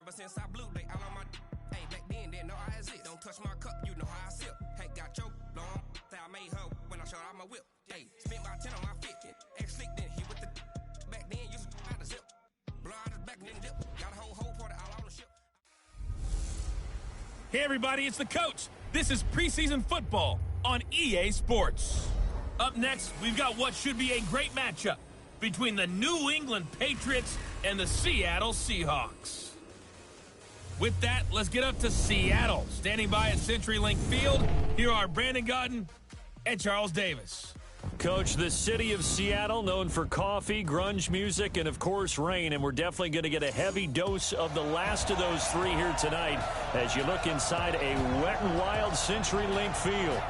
But since I blew, they all on my hey, back then didn't know I exist. Don't touch my cup, you know how I sip. Hey, got your long, I made her when I showed out my whip. Hey, spent about 10 on my fit. Ex-slick, then he with the back then used to out the zip. Blow out his back and then dip. Got a whole party all on the ship. Hey everybody, it's the coach. This is preseason football on EA Sports. Up next, we've got what should be a great matchup between the New England Patriots and the Seattle Seahawks. With that, let's get up to Seattle. Standing by at CenturyLink Field, here are Brandon Gaudin and Charles Davis. Coach, the city of Seattle, known for coffee, grunge music, and, of course, rain. And we're definitely going to get a heavy dose of the last of those three here tonight as you look inside a wet and wild CenturyLink Field.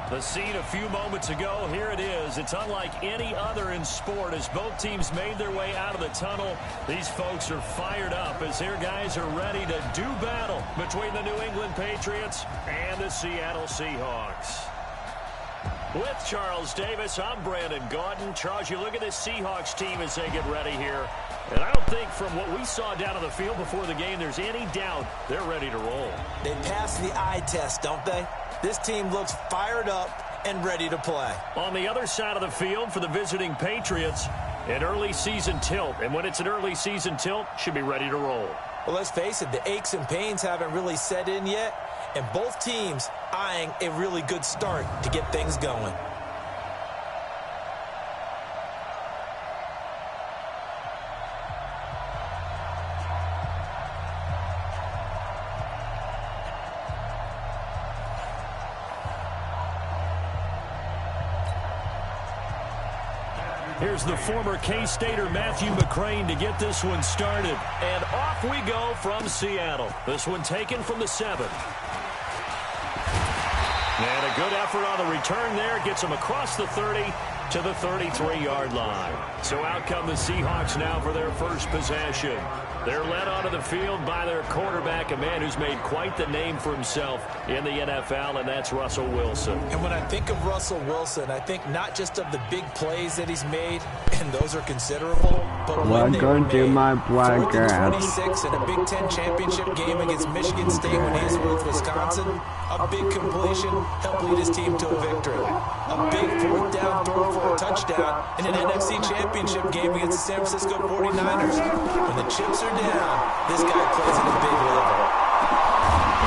The scene a few moments ago, here it is. It's unlike any other in sport as both teams made their way out of the tunnel. These folks are fired up as their guys are ready to do battle between the New England Patriots and the Seattle Seahawks. With Charles Davis, I'm Brandon Gaudin. Charles, you look at this Seahawks team as they get ready here. And I don't think from what we saw down on the field before the game, there's any doubt they're ready to roll. They passed the eye test, don't they? This team looks fired up and ready to play. On the other side of the field for the visiting Patriots, an early season tilt. And when it's an early season tilt, should be ready to roll. Well, let's face it, the aches and pains haven't really set in yet. And both teams eyeing a really good start to get things going. Here's the former K-Stater Matthew McCrane to get this one started. And off we go from Seattle. This one taken from the 7. And a good effort on the return there. Gets him across the 30 to the 33-yard line. So out come the Seahawks now for their first possession. They're led onto the field by their quarterback, a man who's made quite the name for himself in the NFL, and that's Russell Wilson. And when I think of Russell Wilson, I think not just of the big plays that he's made, and those are considerable, but when they were made. 4th and 26 in a Big Ten championship game against Michigan State when he was with Wisconsin, a big completion helped lead his team to a victory. A big 4th down throw for a touchdown in an NFC championship game against the San Francisco 49ers. When the chips are down, this guy plays at a big level.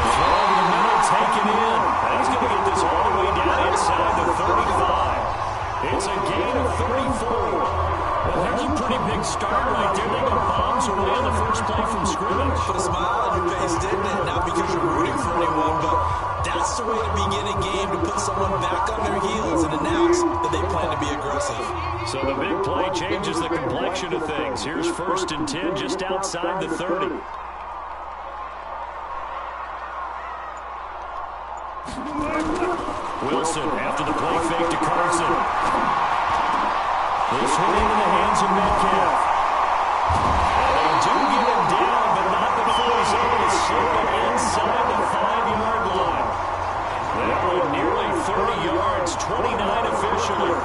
Throw over the middle, taken in. And he's going to get this all the way down inside the 35. It's a gain of 34. Well, there's a pretty big start right there. They go bombs away on the first play from scrimmage. Put a smile on your face, didn't it? Not because you're rooting for anyone, but that's the way to begin a game, to put someone back on their heels and announce that they plan to be aggressive. So the big play changes the complexion of things. Here's 1st and 10 just outside the 30. Wilson after the play fake to Carson. This hit into the hands of Metcalf. And they do get him down, but not before he's able to slip it inside the 5-yard line. That one nearly 30 yards, 29 officially.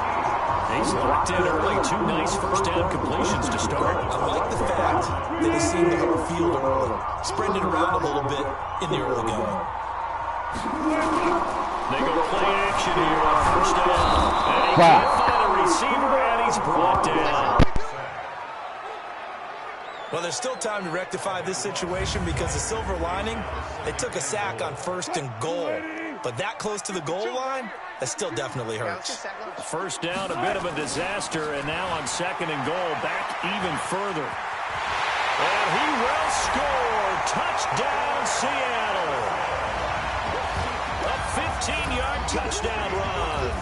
He's locked in early. 2 nice first down completions to start. I like the fact that he's seen the whole field early, spreading it around a little bit in the early going. They go play action here on 1st down. And he can't find a receiver, and he's brought down. Well, there's still time to rectify this situation because the silver lining, they took a sack on 1st and goal. But that close to the goal line, that still definitely hurts. 1st down, a bit of a disaster, and now on 2nd and goal, back even further. And he will score. Touchdown, Seattle. A 15-yard touchdown run.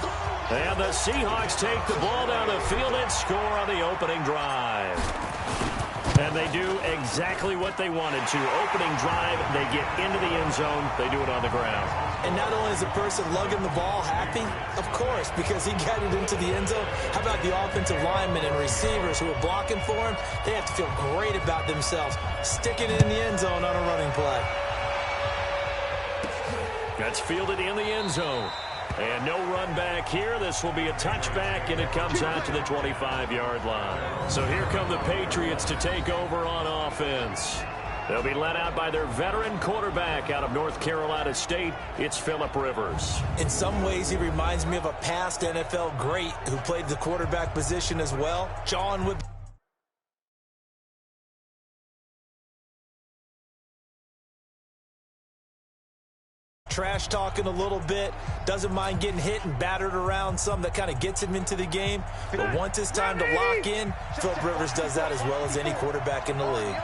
And the Seahawks take the ball down the field and score on the opening drive. And they do exactly what they wanted to. Opening drive, they get into the end zone. They do it on the ground. And not only is the person lugging the ball happy, of course, because he got it into the end zone. How about the offensive linemen and receivers who are blocking for him? They have to feel great about themselves, sticking it in the end zone on a running play. That's fielded in the end zone. And no run back here. This will be a touchback, and it comes out to the 25-yard line. So here come the Patriots to take over on offense. They'll be led out by their veteran quarterback out of North Carolina State. It's Phillip Rivers. In some ways, he reminds me of a past NFL great who played the quarterback position as well. John would... trash talking a little bit, doesn't mind getting hit and battered around some. That kind of gets him into the game. But once it's time to lock in, Phillip Rivers does that as well as any quarterback in the league.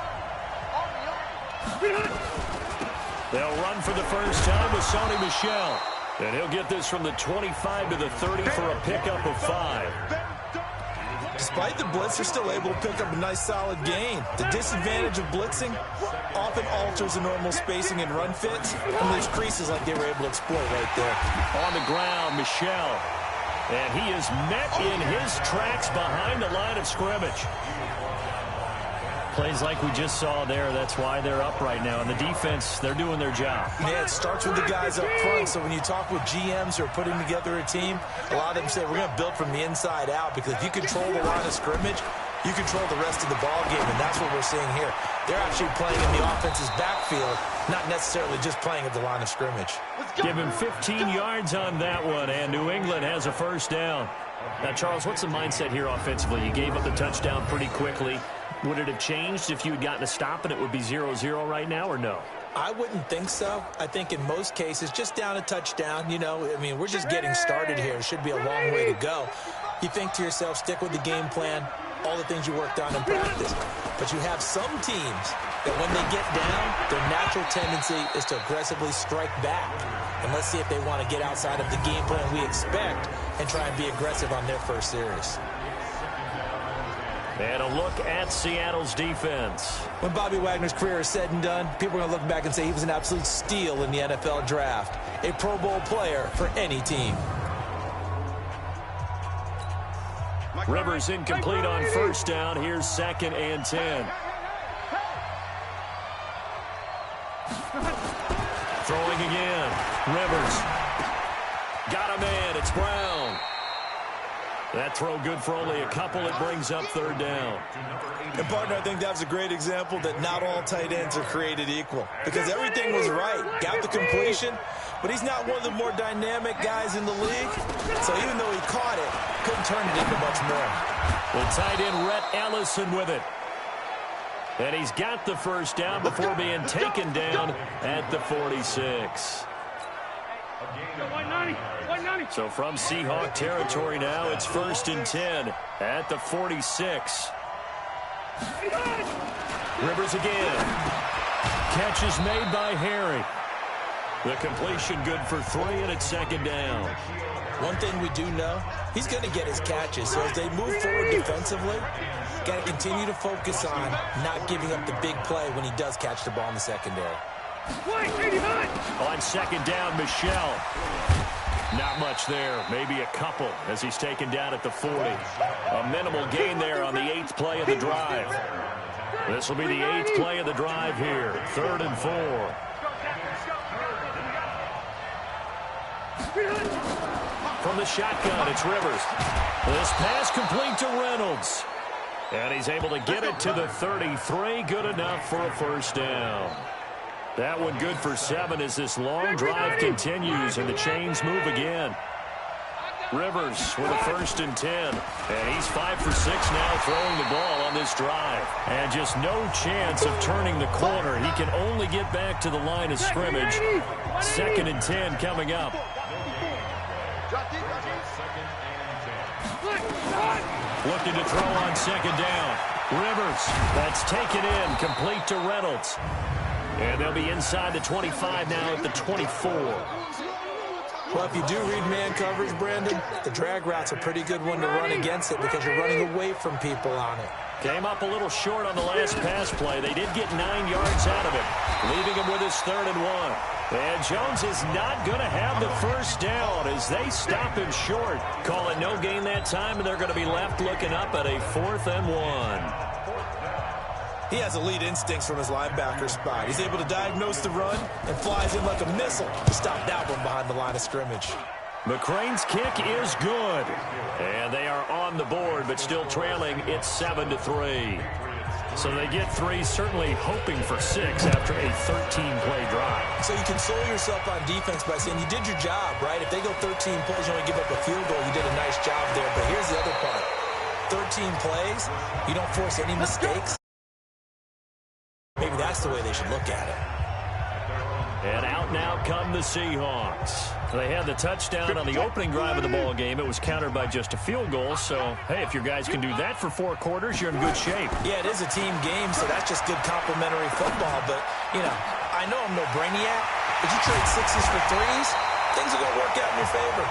They'll run for the first time with Sony Michel. And he'll get this from the 25 to the 30 for a pickup of 5. Despite the blitz, they're still able to pick up a nice solid gain. The disadvantage of blitzing often alters the normal spacing and run fits, and leaves creases like they were able to exploit right there. On the ground, Michel. And he is met in his tracks behind the line of scrimmage. Plays like we just saw there. That's why they're up right now. And the defense, they're doing their job. Yeah, it starts with the guys up front. So when you talk with GMs who are putting together a team, a lot of them say we're going to build from the inside out, because if you control the line of scrimmage, you control the rest of the ball game, and that's what we're seeing here. They're actually playing in the offense's backfield, not necessarily just playing at the line of scrimmage. Give him 15 yards on that one, and New England has a first down. Now, Charles, what's the mindset here offensively? You gave up the touchdown pretty quickly. Would it have changed if you had gotten a stop and it would be 0-0 right now, or no? I wouldn't think so. I think in most cases, just down a touchdown, you know, I mean, we're just getting started here. It should be a long way to go. You think to yourself, stick with the game plan, all the things you worked on in practice. But you have some teams that when they get down, their natural tendency is to aggressively strike back. And let's see if they want to get outside of the game plan we expect and try and be aggressive on their first series. And a look at Seattle's defense. When Bobby Wagner's career is said and done, people are going to look back and say he was an absolute steal in the NFL draft. A Pro Bowl player for any team. Rivers incomplete on first down. Here's 2nd and 10. Throwing again. Rivers. Got a man. It's Brown. That throw good for only a couple. It brings up 3rd down. And, partner, I think that was a great example that not all tight ends are created equal. Because everything was right. Got the completion, but he's not one of the more dynamic guys in the league. So even though he caught it, couldn't turn it into much more. The tight end, Rhett Ellison, with it. And he's got the first down before being taken down at the 46. So from Seahawk territory now, it's 1st and 10 at the 46. Rivers again. Catch is made by Harry. The completion good for 3, and it's 2nd down. One thing we do know, he's going to get his catches. So as they move forward defensively, got to continue to focus on not giving up the big play when he does catch the ball in the secondary. On 2nd down, Michel. Not much there. Maybe a couple as he's taken down at the 40. A minimal gain there on the 8th play of the drive. This will be the 8th play of the drive here. 3rd and 4. From the shotgun, it's Rivers. This pass complete to Reynolds. And he's able to get it to the 33. Good enough for a first down. That one good for 7 as this long drive continues and the chains move again. Rivers with a 1st and 10. And he's 5 for 6 now throwing the ball on this drive. And just no chance of turning the corner. He can only get back to the line of scrimmage. 2nd and 10 coming up. Looking to throw on 2nd down. Rivers, that's taken in, complete to Reynolds. And they'll be inside the 25 now at the 24. Well, if you do read man coverage, Brandon, the drag route's a pretty good one to run against it because you're running away from people on it. Came up a little short on the last pass play. They did get 9 yards out of it, leaving him with his 3rd and 1. And Jones is not going to have the first down as they stop him short. Call it no gain that time, and they're going to be left looking up at a 4th and 1. He has elite instincts from his linebacker spot. He's able to diagnose the run and flies in like a missile to stop that one behind the line of scrimmage. McCrane's kick is good. And they are on the board, but still trailing. It's 7-3. So they get 3, certainly hoping for 6 after a 13-play drive. So you console yourself on defense by saying you did your job, right? If they go 13 plays, you only give up a field goal, you did a nice job there. But here's the other part. 13 plays, you don't force any mistakes. Maybe that's the way they should look at it. And out now come the Seahawks. They had the touchdown on the opening drive of the ball game. It was countered by just a field goal. So, hey, if your guys can do that for 4 quarters, you're in good shape. Yeah, it is a team game, so that's just good complimentary football. But, you know, I know I'm no brainiac, but you trade 6s for 3s, things are going to work out in your favor.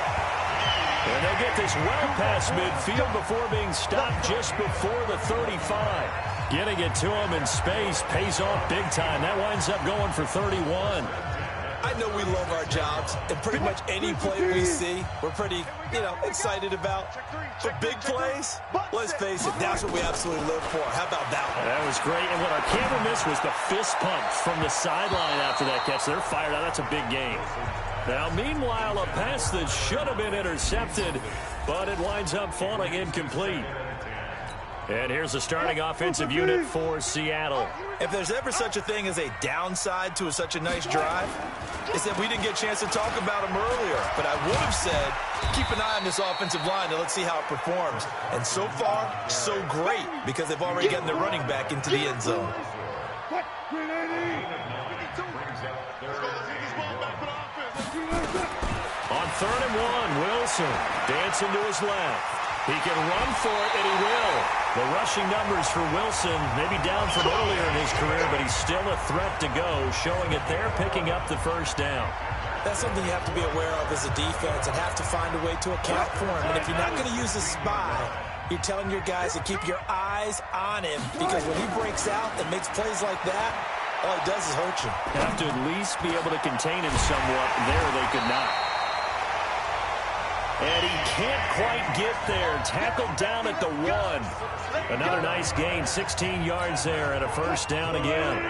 And they get this well past midfield before being stopped just before the 35. Getting it to him in space pays off big time. That winds up going for 31. I know we love our jobs, and pretty much any play we see, we're pretty, excited about. But big plays, let's face it, that's what we absolutely live for. How about that one? That was great, and what our camera missed was the fist pump from the sideline after that catch. They're fired out. That's a big game. Now, meanwhile, a pass that should have been intercepted, but it winds up falling incomplete. And here's the starting offensive unit for Seattle. If there's ever such a thing as a downside to such a nice drive, it's that we didn't get a chance to talk about them earlier. But I would have said, keep an eye on this offensive line and let's see how it performs. And so far, so great, because they've already gotten their running back into the end zone. On 3rd and 1, Wilson dancing to his left. He can run for it, and he will. The rushing numbers for Wilson, maybe down from earlier in his career, but he's still a threat to go, showing it there, picking up the first down. That's something you have to be aware of as a defense and have to find a way to account for him. And if you're not going to use a spy, you're telling your guys to keep your eyes on him, because when he breaks out and makes plays like that, all he does is hurt you. You have to at least be able to contain him somewhat. There they could not. And he can't quite get there. Tackled down at the 1. Another nice gain, 16 yards there, and a first down again.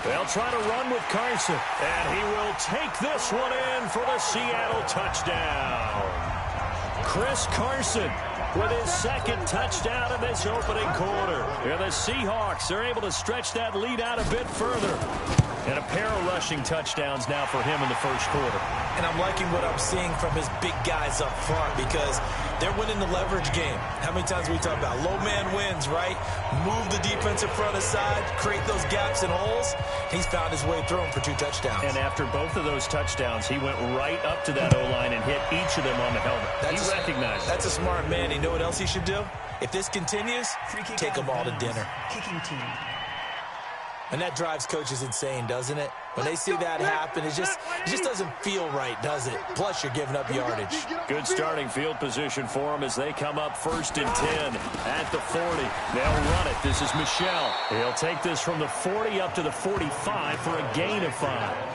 They'll try to run with Carson, and he will take this one in for the Seattle touchdown. Chris Carson with his 2nd touchdown in this opening quarter. And the Seahawks are able to stretch that lead out a bit further. And a pair of rushing touchdowns now for him in the first quarter. And I'm liking what I'm seeing from his big guys up front, because they're winning the leverage game. How many times we talk about low man wins, right? Move the defensive front aside, create those gaps and holes. He's found his way through them for 2 touchdowns. And after both of those touchdowns, he went right up to that O-line and hit each of them on the helmet. He recognized it. That's a smart man. You know what else he should do? If this continues, take them all to dinner. Kicking team. And that drives coaches insane, doesn't it? When they see that happen, it just doesn't feel right, does it? Plus, you're giving up yardage. Good starting field position for them as they come up 1st and 10 at the 40. They'll run it. This is Michel. He'll take this from the 40 up to the 45 for a gain of 5.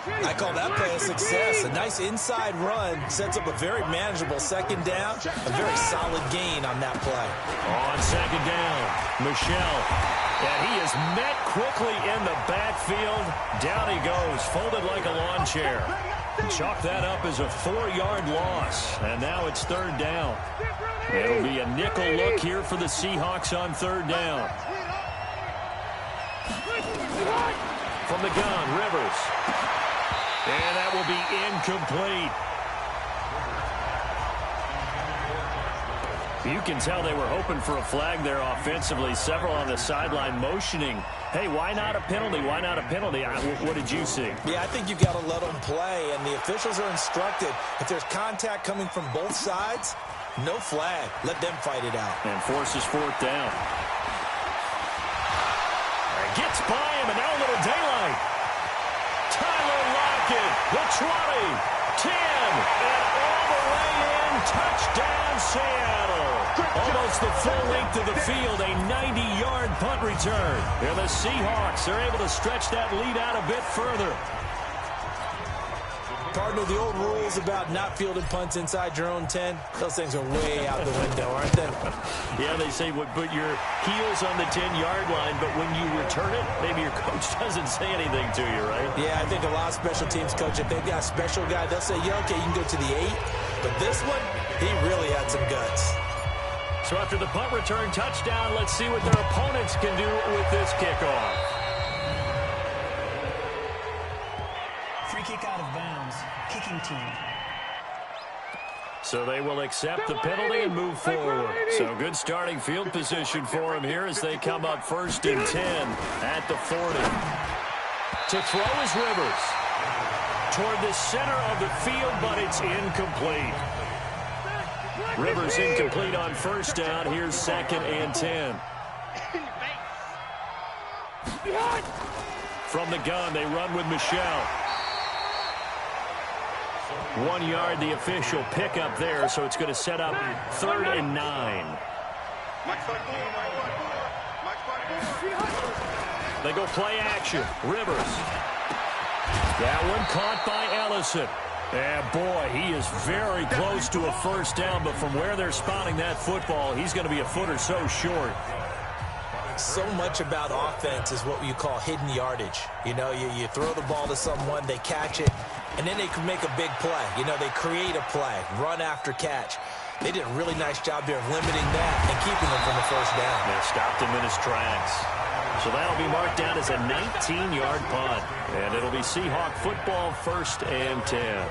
I call that play a success. A nice inside run sets up a very manageable 2nd down. A very solid gain on that play. On 2nd down, Michel. And he is met quickly in the backfield. Down he goes, folded like a lawn chair. Chalk that up as a 4-yard loss. And now it's 3rd down. It'll be a nickel look here for the Seahawks on 3rd down. From the gun, Rivers. And that will be incomplete. You can tell they were hoping for a flag there offensively. Several on the sideline motioning. Hey, why not a penalty? Why not a penalty? What did you see? Yeah, I think you've got to let them play, and the officials are instructed. If there's contact coming from both sides, no flag. Let them fight it out. And forces 4th down. Gets by him, and now a little daylight. Tyler Lockett, the 20, 10, and all the way in. Touchdown, Seattle. Almost the full length of the field, a 90-yard punt return. And the Seahawks are able to stretch that lead out a bit further. Cardinal, the old rules about not fielding punts inside your own 10, those things are way out the window, aren't they? Yeah, they say put your heels on the 10-yard line, but when you return it, maybe your coach doesn't say anything to you, right? Yeah, I think a lot of special teams coach, if they've got a special guy, they'll say, yeah, okay, you can go to the 8. but this one, he really had some guts. So after the punt return touchdown, let's see what their opponents can do with this kickoff. Free kick out of bounds. Kicking team. So they will accept the penalty and move forward. So good starting field position for them here as they come up 1st and 10 at the 40. To throw is Rivers. Toward the center of the field, but it's incomplete. Rivers incomplete on 1st down. Here's 2nd and 10. From the gun, they run with Michelle. 1 yard, the official pickup there, so it's going to set up 3rd and 9. They go play action. Rivers. That one caught by Ellison. And boy, he is very close to a 1st down, but from where they're spotting that football, he's going to be a foot or so short. So much about offense is what you call hidden yardage. You know, you throw the ball to someone, they catch it, and then they can make a big play. You know, they create a play, run after catch. They did a really nice job there of limiting that and keeping them from the 1st down. They stopped him in his tracks. So that'll be marked down as a 19-yard punt. And it'll be Seahawk football 1st and 10.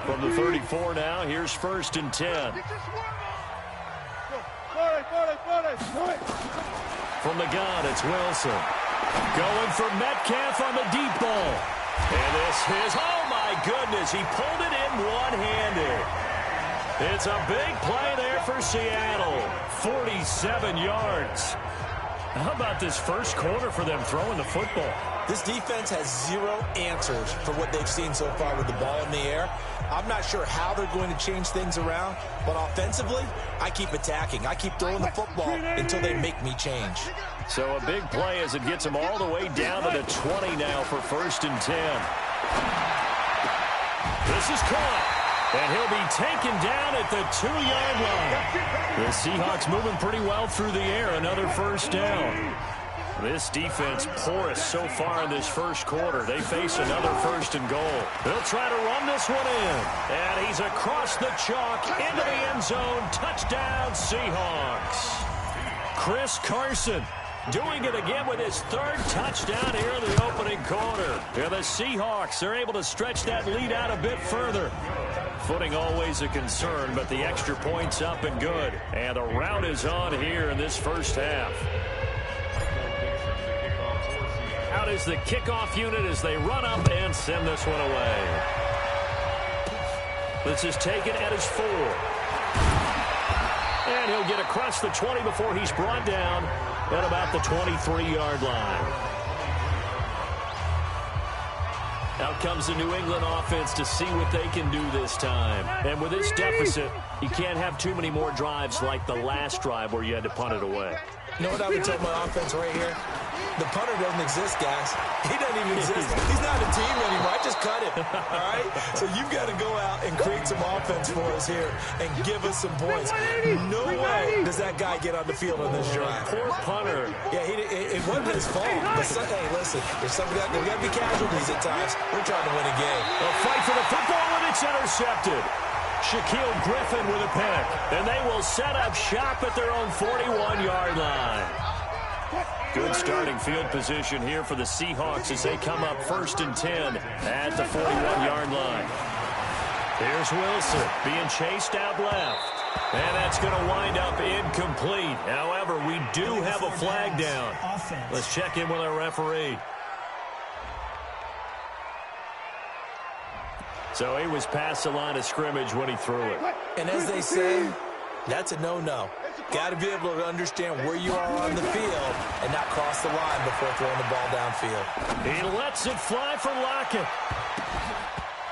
From the 34 now, here's 1st and 10. From the gun, it's Wilson. Going for Metcalf on the deep ball. And this is, oh my goodness, he pulled it in one-handed. It's a big play there for Seattle. 47 yards. How about this first quarter for them throwing the football? This defense has 0 answers for what they've seen so far with the ball in the air. I'm not sure how they're going to change things around, but offensively, I keep attacking. I keep throwing the football until they make me change. So a big play as it gets them all the way down to the 20 now for 1st and 10. This is caught. And he'll be taken down at the 2-yard line. The Seahawks moving pretty well through the air. Another 1st down. This defense porous so far in this first quarter. They face another 1st and goal. They'll try to run this one in. And he's across the chalk into the end zone. Touchdown, Seahawks. Chris Carson doing it again with his 3rd touchdown here in the opening quarter. Yeah, the Seahawks are able to stretch that lead out a bit further. Footing always a concern, but the extra point's up and good. And the rout is on here in this first half. Out is the kickoff unit as they run up and send this one away. This is taken at his 4. And he'll get across the 20 before he's brought down at about the 23-yard line. Out comes the New England offense to see what they can do this time. And with this deficit, you can't have too many more drives like the last drive where you had to punt it away. You know what I would tell my offense right here? The punter doesn't exist, guys. He doesn't even exist. He's not a team anymore. I just cut him, all right? So you've got to go out and create some offense for us here and give us some points. No way does that guy get on the field on this drive. Poor punter. Yeah, it wasn't his fault. But hey, listen, there's got to be casualties at times. We're trying to win a game. A fight for the football, and it's intercepted. Shaquille Griffin with a pick. And they will set up shop at their own 41-yard line. Good starting field position here for the Seahawks as they come up 1st and 10 at the 41-yard line. Here's Wilson being chased out left. And that's going to wind up incomplete. However, we do have a flag down. Let's check in with our referee. So he was past the line of scrimmage when he threw it. And as they say, that's a no-no. Got to be able to understand where you are on the field and not cross the line before throwing the ball downfield. He lets it fly for Lockett.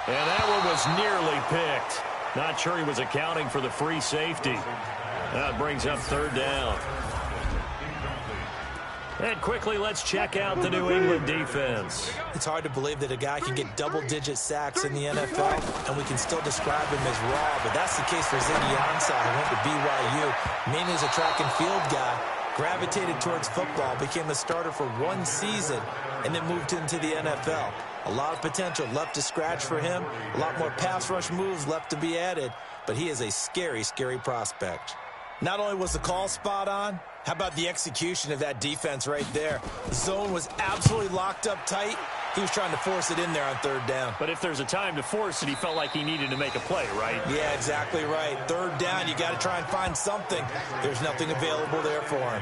And that one was nearly picked. Not sure he was accounting for the free safety. That brings up 3rd down. And quickly, let's check out the New England defense. It's hard to believe that a guy can get double-digit sacks in the NFL, and we can still describe him as raw, but that's the case for Ziggy Ansah, who went to BYU. Mainly as a track and field guy, gravitated towards football, became a starter for 1 season, and then moved into the NFL. A lot of potential left to scratch for him. A lot more pass rush moves left to be added. But he is a scary, scary prospect. Not only was the call spot on, how about the execution of that defense right there? The zone was absolutely locked up tight. He was trying to force it in there on third down. But if there's a time to force it, he felt like he needed to make a play, right? Yeah, exactly right. Third down, you got to try and find something. There's nothing available there for him.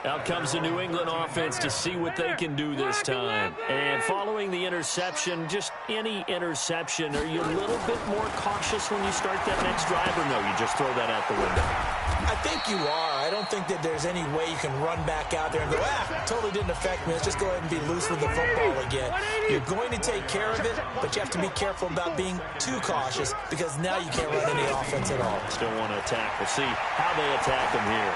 Out comes the New England offense to see what they can do this time. And following the interception, just any interception, are you a little bit more cautious when you start that next drive, or no, you just throw that out the window? I think you are. I don't think that there's any way you can run back out there and go, totally didn't affect me. Let's just go ahead and be loose with the football again. You're going to take care of it, but you have to be careful about being too cautious because now you can't run any offense at all. Still want to attack. We'll see how they attack him here.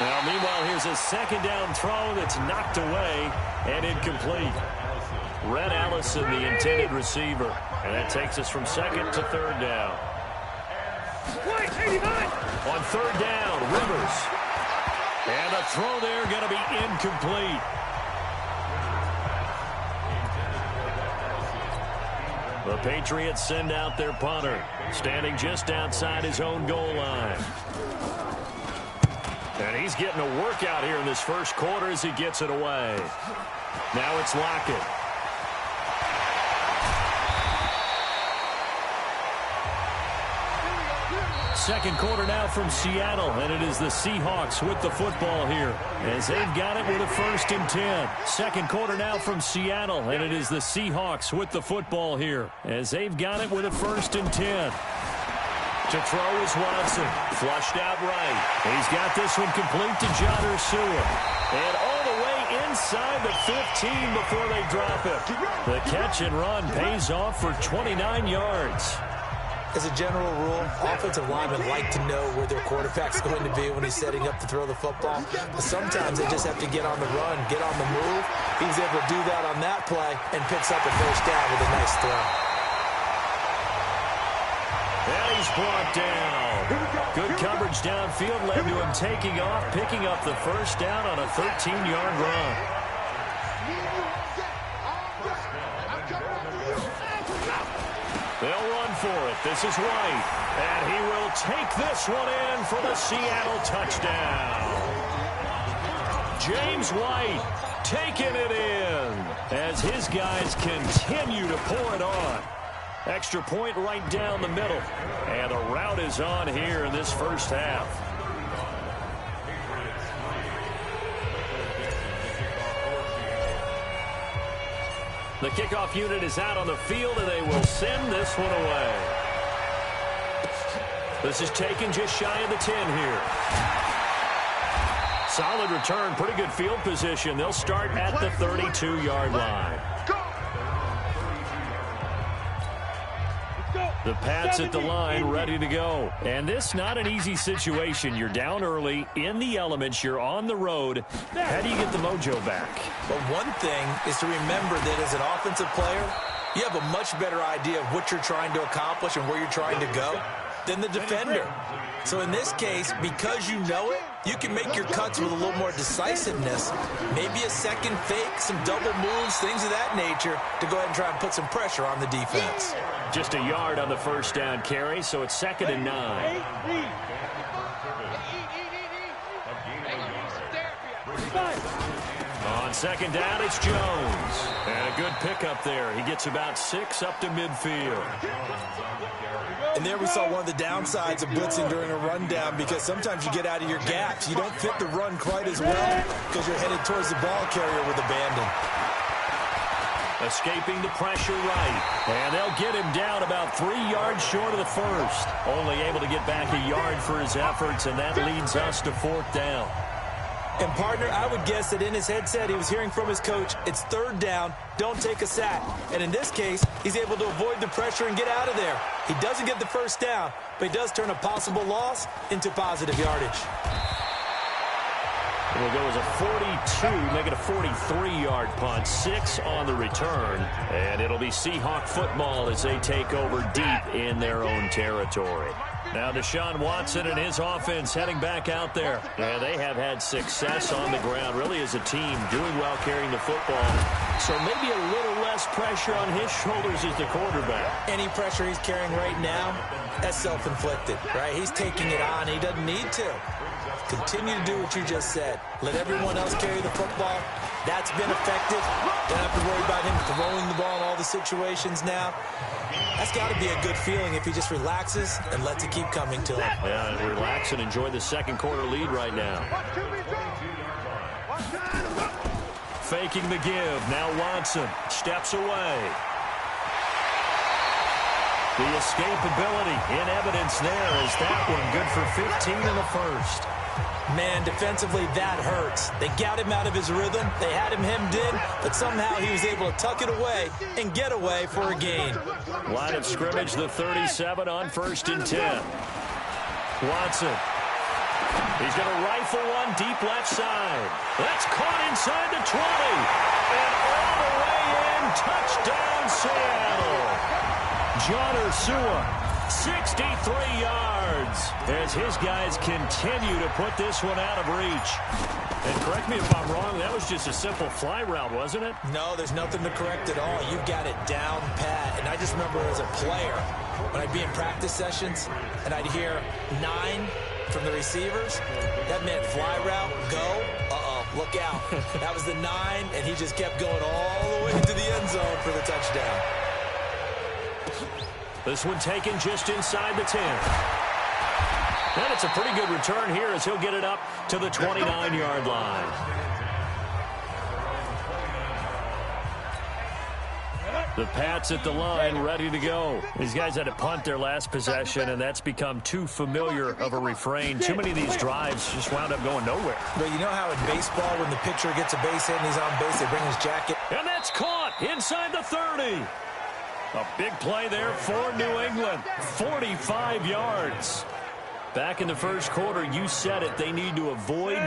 Now, meanwhile, here's a second down throw that's knocked away and incomplete. Red Allison, the intended receiver. And that takes us from second to third down. On third down, Rivers. And a throw there going to be incomplete. The Patriots send out their punter, standing just outside his own goal line. And he's getting a workout here in this first quarter as he gets it away. Now it's Lockett. Second quarter now from Seattle, and it is the Seahawks with the football here as they've got it with a 1st and 10. Second quarter now from Seattle, and it is the Seahawks with the football here as they've got it with a 1st and 10. To throw is Watson. Flushed out right. He's got this one complete to John Ursua. And all the way inside the 15 before they drop it. The catch and run pays off for 29 yards. As a general rule, offensive linemen like to know where their quarterback's going to be when he's setting up to throw the football. But sometimes they just have to get on the run, get on the move. He was able to do that on that play and picks up a first down with a nice throw. And he's brought down. Good coverage downfield led to him taking off, picking up the first down on a 13-yard run. They'll run for it. This is White. And he will take this one in for the Seattle touchdown. James White taking it in as his guys continue to pour it on. Extra point right down the middle. And the route is on here in this first half. The kickoff unit is out on the field, and they will send this one away. This is taken just shy of the 10 here. Solid return, pretty good field position. They'll start at the 32-yard line. The Pats at the line, ready to go. And this not an easy situation. You're down early, in the elements, you're on the road. How do you get the mojo back? Well, one thing is to remember that as an offensive player, you have a much better idea of what you're trying to accomplish and where you're trying to go than the defender. So in this case, because you know it, you can make your cuts with a little more decisiveness, maybe a second fake, some double moves, things of that nature, to go ahead and try and put some pressure on the defense. Just a yard on the first down carry, so it's 2nd and 9. On second down, it's Jones. And a good pickup there. He gets about 6 up to midfield. And there we saw one of the downsides of blitzing during a rundown, because sometimes you get out of your gaps. You don't fit the run quite as well because you're headed towards the ball carrier with abandon. Escaping the pressure right. And they'll get him down about 3 yards short of the first. Only able to get back a yard for his efforts, and that leads us to 4th down. And, partner, I would guess that in his headset he was hearing from his coach, it's 3rd down, don't take a sack. And in this case, he's able to avoid the pressure and get out of there. He doesn't get the first down, but he does turn a possible loss into positive yardage. It'll go as a 42, make it a 43-yard punt, 6 on the return. And it'll be Seahawk football as they take over deep in their own territory. Now Deshaun Watson and his offense heading back out there. And they have had success on the ground, really as a team, doing well carrying the football. So maybe a little less pressure on his shoulders as the quarterback. Any pressure he's carrying right now, that's self-inflicted, right? He's taking it on. He doesn't need to. Continue to do what you just said. Let everyone else carry the football. That's been effective. Don't have to worry about him throwing the ball in all the situations now. That's got to be a good feeling if he just relaxes and lets it keep coming to him. Yeah, relax and enjoy the second quarter lead right now. Faking the give. Now Watson steps away. The escapability in evidence there is that one good for 15 in the first. Man, defensively, that hurts. They got him out of his rhythm. They had him hemmed in, but somehow he was able to tuck it away and get away for a gain. Line of scrimmage, the 37 on 1st and 10. Watson. He's going to rifle one deep left side. That's caught inside the 20. And all the way in, touchdown Seattle. John Ursua. 63 yards as his guys continue to put this one out of reach. And correct me if I'm wrong, that was just a simple fly route, wasn't it? No, there's nothing to correct at all. You've got it down pat. And I just remember as a player, when I'd be in practice sessions and I'd hear 9 from the receivers, that meant fly route, go, look out. That was the 9, and he just kept going all the way to the end zone for the touchdown. This one taken just inside the 10. And it's a pretty good return here as he'll get it up to the 29-yard line. The Pats at the line, ready to go. These guys had to punt their last possession, and that's become too familiar of a refrain. Too many of these drives just wound up going nowhere. Well, you know how in baseball, when the pitcher gets a base hit and he's on base, they bring his jacket? And that's caught inside the 30. A big play there for New England. 45 yards. Back in the first quarter, you said it. They need to avoid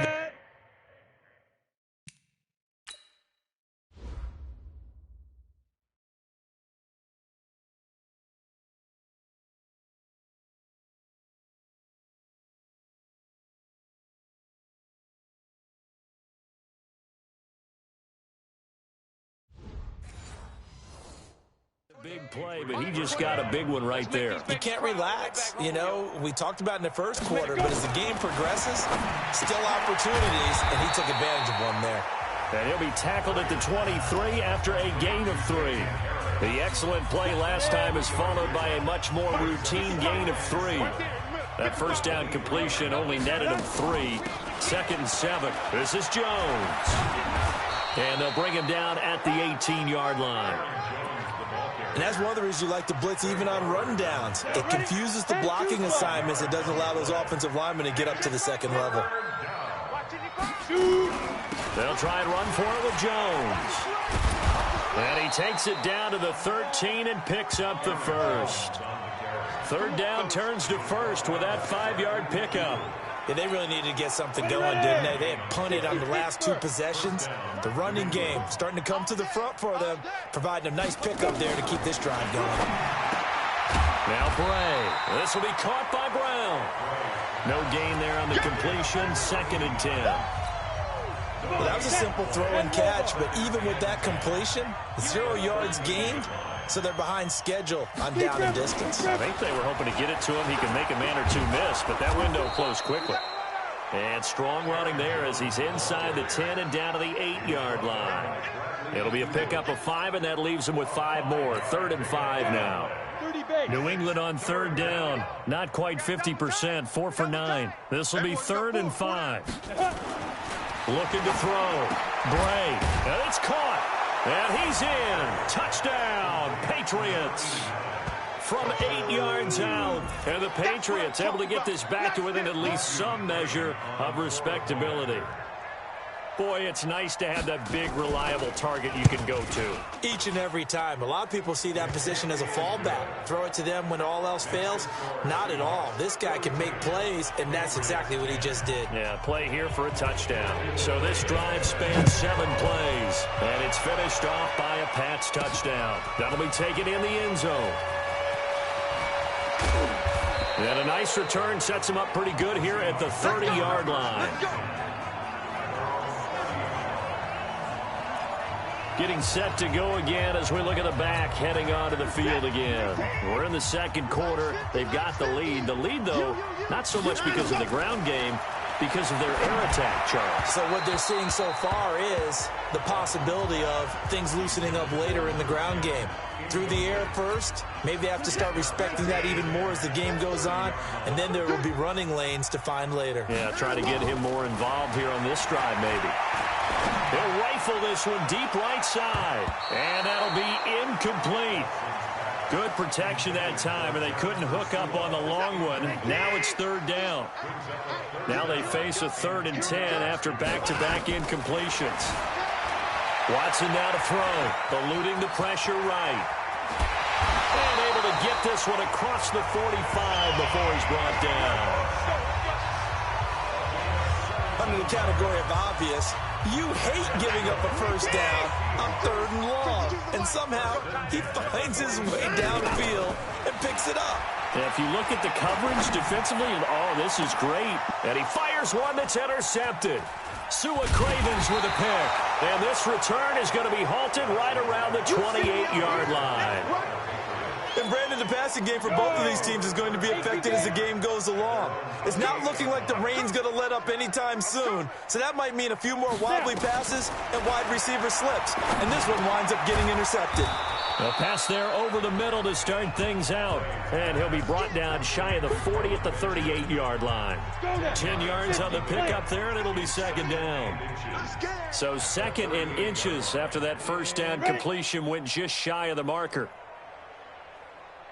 big play, but he just got a big one right there. You can't relax. You know, we talked about in the first quarter, but as the game progresses, still opportunities, and he took advantage of one there. And he'll be tackled at the 23 after a gain of 3. The excellent play last time is followed by a much more routine gain of 3. That first down completion only netted him 3. 2nd and 7. This is Jones. And they'll bring him down at the 18-yard line. And that's one of the reasons you like to blitz even on run downs. It confuses the blocking assignments. It doesn't allow those offensive linemen to get up to the second level. They'll try and run for it with Jones. And he takes it down to the 13 and picks up the first. 3rd down turns to first with that 5-yard pickup. Yeah, they really needed to get something going, didn't they? They had punted on the last 2 possessions. The running game starting to come to the front for them, providing a nice pickup there to keep this drive going. Now Bray. This will be caught by Brown. No gain there on the completion. 2nd and 10. Well, that was a simple throw and catch, but even with that completion, 0 yards gained, so they're behind schedule on down and distance. I think they were hoping to get it to him. He can make a man or 2 miss, but that window closed quickly. And strong running there as he's inside the 10 and down to the 8-yard line. It'll be a pickup of 5, and that leaves him with 5 more. 3rd and 5 now. New England on 3rd down. Not quite 50%. 4 for 9. This will be 3rd and 5. Looking to throw. Bray. And it's caught. And he's in. Touchdown, Patriots. From 8 yards out. And the Patriots able to get this back to within at least some measure of respectability. Boy, it's nice to have that big, reliable target you can go to. Each and every time. A lot of people see that position as a fallback. Throw it to them when all else fails. Not at all. This guy can make plays, and that's exactly what he just did. Yeah, play here for a touchdown. So this drive spans 7 plays, and it's finished off by a Pats touchdown. That'll be taken in the end zone. And a nice return sets him up pretty good here at the 30-yard line. Getting set to go again as we look at the back, heading onto the field again. We're in the second quarter. They've got the lead. The lead, though, not so much because of the ground game, because of their air attack, Charles. So what they're seeing so far is the possibility of things loosening up later in the ground game. Through the air first, maybe they have to start respecting that even more as the game goes on, and then there will be running lanes to find later. Yeah, try to get him more involved here on this drive, maybe. He'll rifle this one deep right side, and that'll be incomplete. Good protection that time, and they couldn't hook up on the long one. Now it's third down. Now they face a 3rd and 10 after back-to-back incompletions. Watson now to throw, eluding the pressure right. And able to get this one across the 45 before he's brought down. Under the category of obvious, you hate giving up a first down on 3rd and long. And somehow he finds his way downfield and picks it up. And if you look at the coverage defensively, oh, this is great. And he fires one that's intercepted. Sua Cravens with a pick. And this return is going to be halted right around the 28-yard line. And Brandon, the passing game for both of these teams is going to be affected as the game goes along. It's not looking like the rain's going to let up anytime soon. So that might mean a few more wobbly passes and wide receiver slips. And this one winds up getting intercepted. A pass there over the middle to start things out. And he'll be brought down shy of the 40 at the 38-yard line. 10 yards on the pickup there, and it'll be second down. So 2nd and inches after that first down completion went just shy of the marker.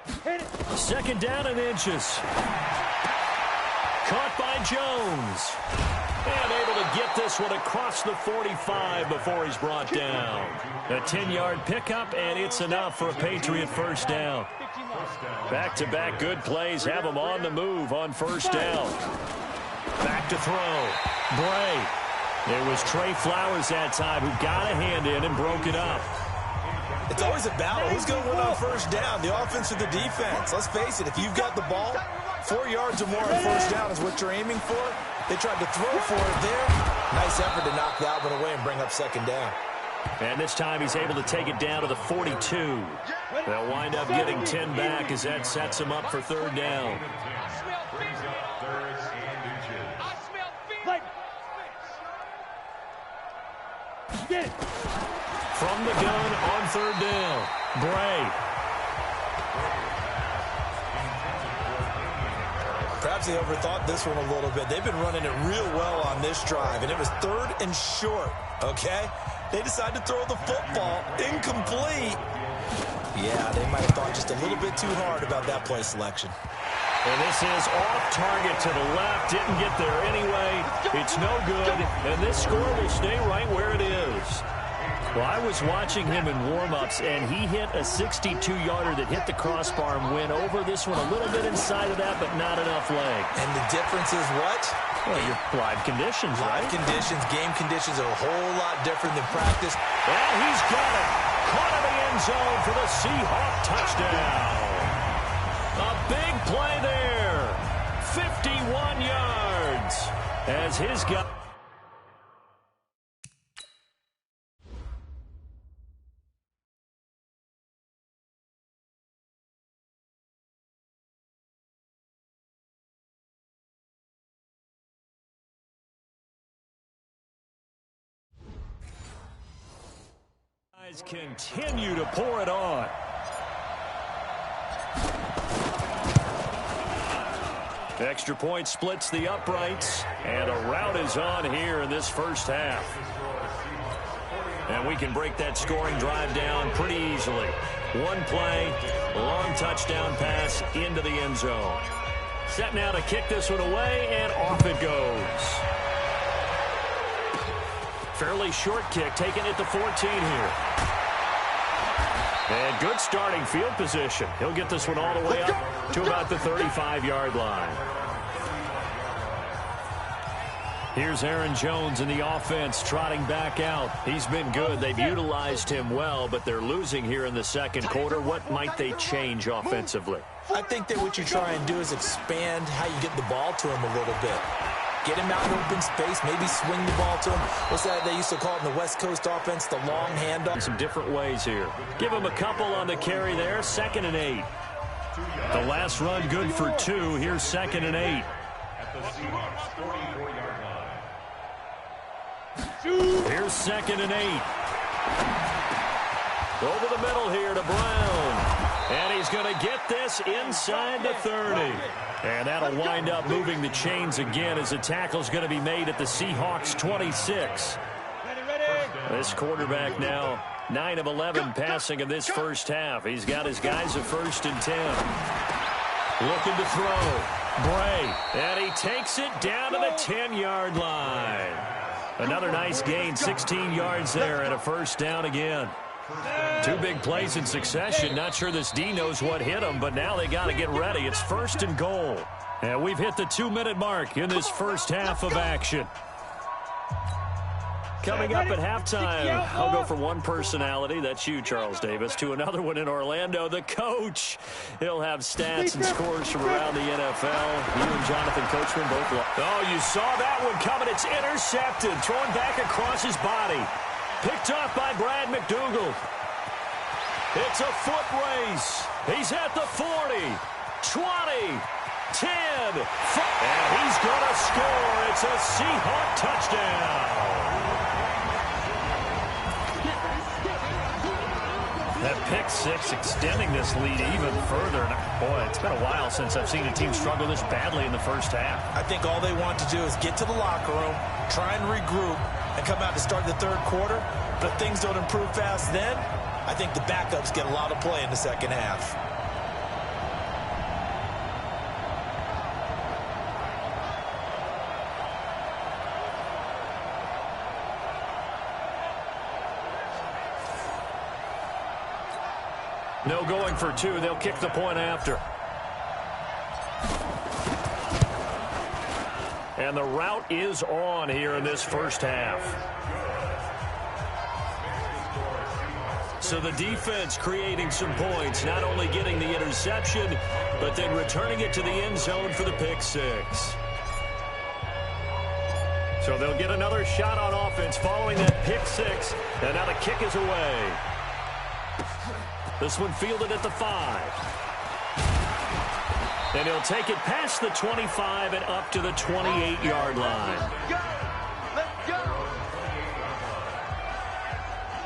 2nd down and inches. Caught by Jones. And able to get this one across the 45 before he's brought down. A 10-yard pickup, and it's enough for a Patriot first down. Back-to-back good plays have him on the move on first down. Back to throw. Bray. It was Trey Flowers that time who got a hand in and broke it up. It's always a battle. Who's going to win on first down, the offense or the defense? Let's face it, if you've got the ball, 4 yards or more on first down is what you're aiming for. They tried to throw for it there. Nice effort to knock that one away and bring up second down. And this time he's able to take it down to the 42. They'll wind up getting 10 back as that sets him up for third down. From the gun on third down, Bray. Perhaps they overthought this one a little bit. They've been running it real well on this drive, and it was 3rd and short, okay? They decided to throw the football incomplete. Yeah, they might have thought just a little bit too hard about that play selection. And this is off target to the left. Didn't get there anyway. It's no good, and this score will stay right where it is. Well, I was watching him in warm-ups, and he hit a 62-yarder that hit the crossbar and went over. This one a little bit inside of that, but not enough leg. And the difference is what? Well, your live conditions, right? Live conditions, game conditions are a whole lot different than practice. And he's got it. Caught in the end zone for the Seahawk touchdown. A big play there. 51 yards as his guy. Continue to pour it on. Extra point splits the uprights, and a rout is on here in this first half. And we can break that scoring drive down pretty easily. One play, long touchdown pass into the end zone. Set now to kick this one away, and off it goes. Fairly short kick, taken at the 14 here. And good starting field position. He'll get this one all the way up to about the 35-yard line. Here's Aaron Jones in the offense trotting back out. He's been good. They've utilized him well, but they're losing here in the second quarter. What might they change offensively? I think that what you try and do is expand how you get the ball to him a little bit. Get him out in open space, maybe swing the ball to him. What's that they used to call it in the West Coast offense, the long handoff? Some different ways here. Give him a couple on the carry there, 2nd and 8. The last run good for 2. Here's 2nd and 8. Here's 2nd and 8. Over the middle here to Brown. And he's going to get this inside the 30. And that'll wind up moving the chains again as a tackle's going to be made at the Seahawks 26. This quarterback now 9 of 11 passing in this first half. He's got his guys at 1st and 10. Looking to throw. Bray. And he takes it down to the 10-yard line. Another nice gain, 16 yards there and a first down again. 2 big plays in succession. Not sure this D knows what hit him, but now they got to get ready. It's 1st and goal. And we've hit the 2-minute mark in this first half of action. Coming up at halftime, I'll go from one personality, that's you, Charles Davis, to another one in Orlando, the coach. He'll have stats and scores from around the NFL. You and Jonathan Coachman both. Oh, you saw that one coming. It's intercepted, thrown back across his body. Picked off by Brad McDougald. It's a foot race. He's at the 40, 20, 10, 5, and he's going to score. It's a Seahawk touchdown. That pick 6 extending this lead even further. Boy, it's been a while since I've seen a team struggle this badly in the first half. I think all they want to do is get to the locker room, try and regroup, and come out to start the third quarter. But if things don't improve fast then, I think the backups get a lot of play in the second half. No going for 2. They'll kick the point after. And the route is on here in this first half. So the defense creating some points, not only getting the interception, but then returning it to the end zone for the pick 6. So they'll get another shot on offense following that pick 6. And now the kick is away. This one fielded at the 5. And he'll take it past the 25 and up to the 28-yard line.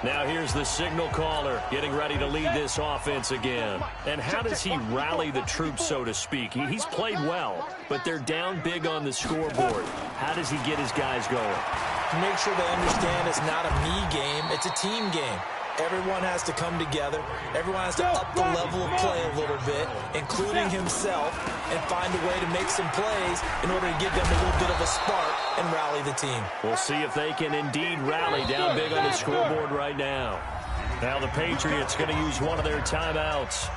Now here's the signal caller getting ready to lead this offense again. And how does he rally the troops, so to speak? He's played well, but they're down big on the scoreboard. How does he get his guys going? To make sure they understand it's not a me game, it's a team game. Everyone has to come together. Everyone has to up the level of play a little bit, including himself, and find a way to make some plays in order to give them a little bit of a spark and rally the team. We'll see if they can indeed rally down big on the scoreboard right now. Now the Patriots going to use one of their timeouts,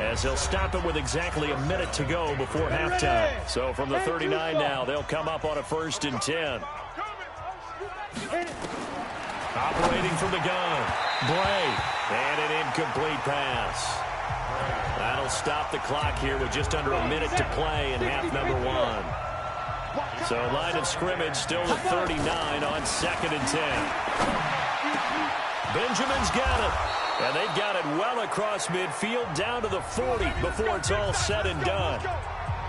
as they'll stop it with exactly a minute to go before halftime. So from the 39 now, they'll come up on a 1st and 10. Operating from the gun, Bray, and an incomplete pass. That'll stop the clock here with just under a minute to play in half number 1. So line of scrimmage still at 39 on 2nd and 10. Benjamin's got it, and they've got it well across midfield down to the 40 before it's all said and done.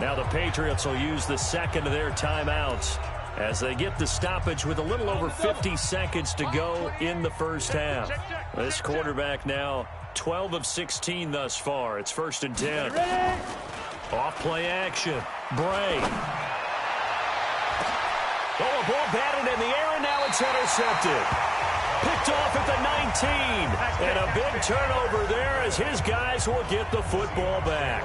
Now the Patriots will use the second of their timeouts as they get the stoppage with a little over 50 seconds to go in the first half. This quarterback now 12 of 16 thus far. It's 1st and 10. Off play action. Bray. Oh, a ball batted in the air, and now it's intercepted. Picked off at the 19. And a big turnover there as his guys will get the football back.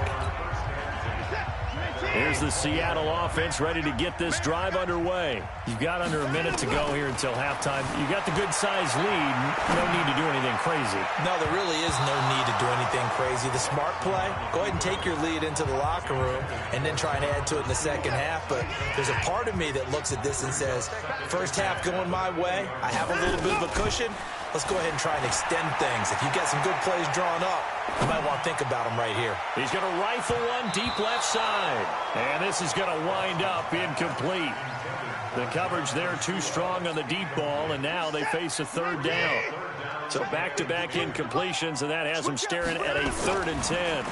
Here's the Seattle offense ready to get this drive underway. You've got under a minute to go here until halftime. You've got the good-sized lead. No need to do anything crazy. No, there really is no need to do anything crazy. The smart play, go ahead and take your lead into the locker room and then try and add to it in the second half. But there's a part of me that looks at this and says, first half going my way. I have a little bit of a cushion. let's go ahead and try and extend things. If you get some good plays drawn up, you might want to think about them right here. He's going to rifle one deep left side. And this is going to wind up incomplete. The coverage there too strong on the deep ball, and now they face a third down. So back-to-back incompletions, and that has them staring at a 3rd and 10.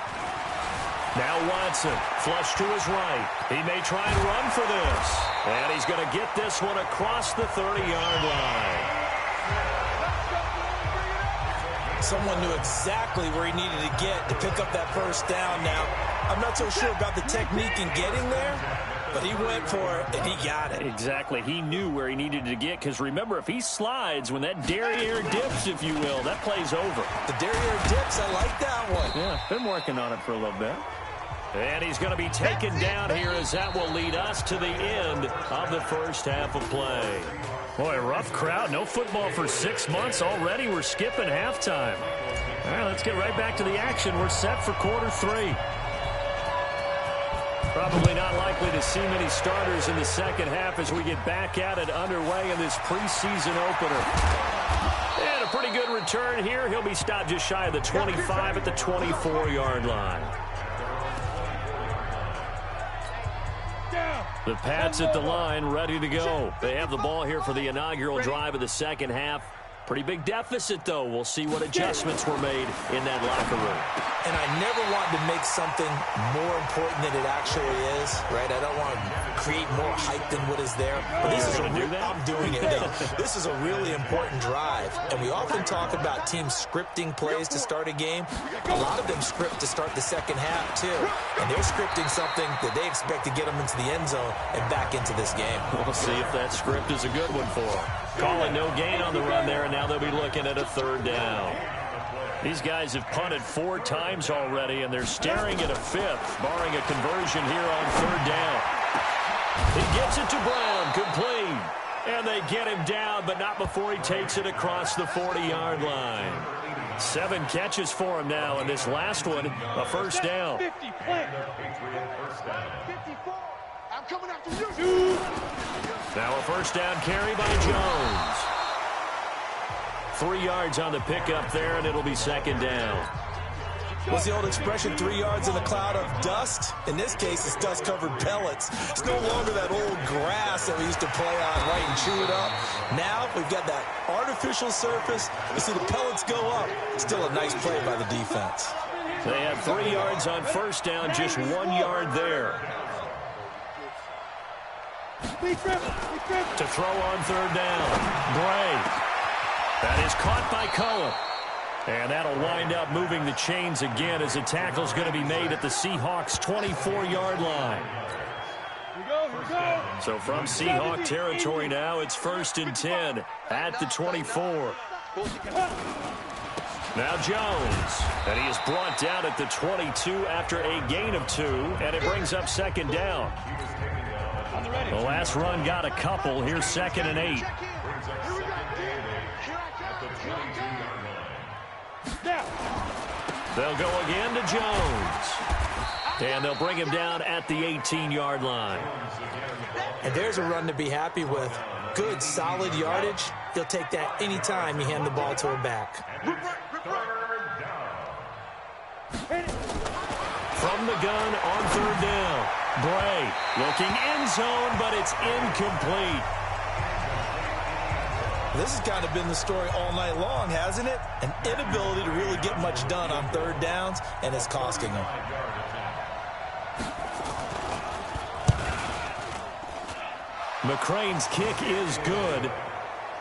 Now Watson, flush to his right. He may try and run for this. And he's going to get this one across the 30-yard line. Someone knew exactly where he needed to get to pick up that first down. Now, I'm not so sure about the technique in getting there, but he went for it, and he got it. Exactly. He knew where he needed to get, because remember, if he slides, when that derriere dips, if you will, that play's over. The derriere dips, I like that one. Yeah, been working on it for a little bit. And he's going to be taken down here, as that will lead us to the end of the first half of play. Boy, rough crowd. No football for 6 months already. We're skipping halftime. All right, let's get right back to the action. We're set for quarter 3. Probably not likely to see many starters in the second half as we get back at it underway in this preseason opener. And a pretty good return here. He'll be stopped just shy of the 25 at the 24-yard line. The Pats at the line, ready to go. They have the ball here for the inaugural drive of the second half. Pretty big deficit, though. We'll see what adjustments were made in that locker room. And I never want to make something more important than it actually is, right? I don't want to create more hype than what is there. But this is I'm doing it now. This is a really important drive. And we often talk about teams scripting plays to start a game. A lot of them script to start the second half, too. And they're scripting something that they expect to get them into the end zone and back into this game. We'll see if that script is a good one for them. Calling no gain on the run there, and now they'll be looking at a 3rd down. These guys have punted 4 times already, and they're staring at a 5th, barring a conversion here on 3rd down. He gets it to Brown, complete. And they get him down, but not before he takes it across the 40-yard line. 7 catches for him now, and this last one, a first down. 50, play. 54. I'm coming after you. Now a first down carry by Jones. 3 yards on the pickup there, and it'll be 2nd down. What's the old expression, 3 yards in a cloud of dust? In this case, it's dust-covered pellets. It's no longer that old grass that we used to play on, right, and chew it up. Now we've got that artificial surface. You see the pellets go up. Still a nice play by the defense. They have 3 yards on first down, just 1 yard there. To throw on 3rd down. Bray. That is caught by Cullen. And that'll wind up moving the chains again as a tackle's going to be made at the Seahawks' 24-yard line. Here we go. So from Seahawk territory now, it's 1st and 10 at the 24. Now Jones. And he is brought down at the 22 after a gain of 2, and it brings up 2nd down. The last run got a couple. Here's 2nd and 8. They'll go again to Jones. And they'll bring him down at the 18-yard line. And there's a run to be happy with. Good, solid yardage. He'll take that anytime you hand the ball to a back. From the gun on 3rd down. Bray looking end zone, but it's incomplete. This has kind of been the story all night long, hasn't it? An inability to really get much done on 3rd downs, and it's costing them. McCrane's kick is good.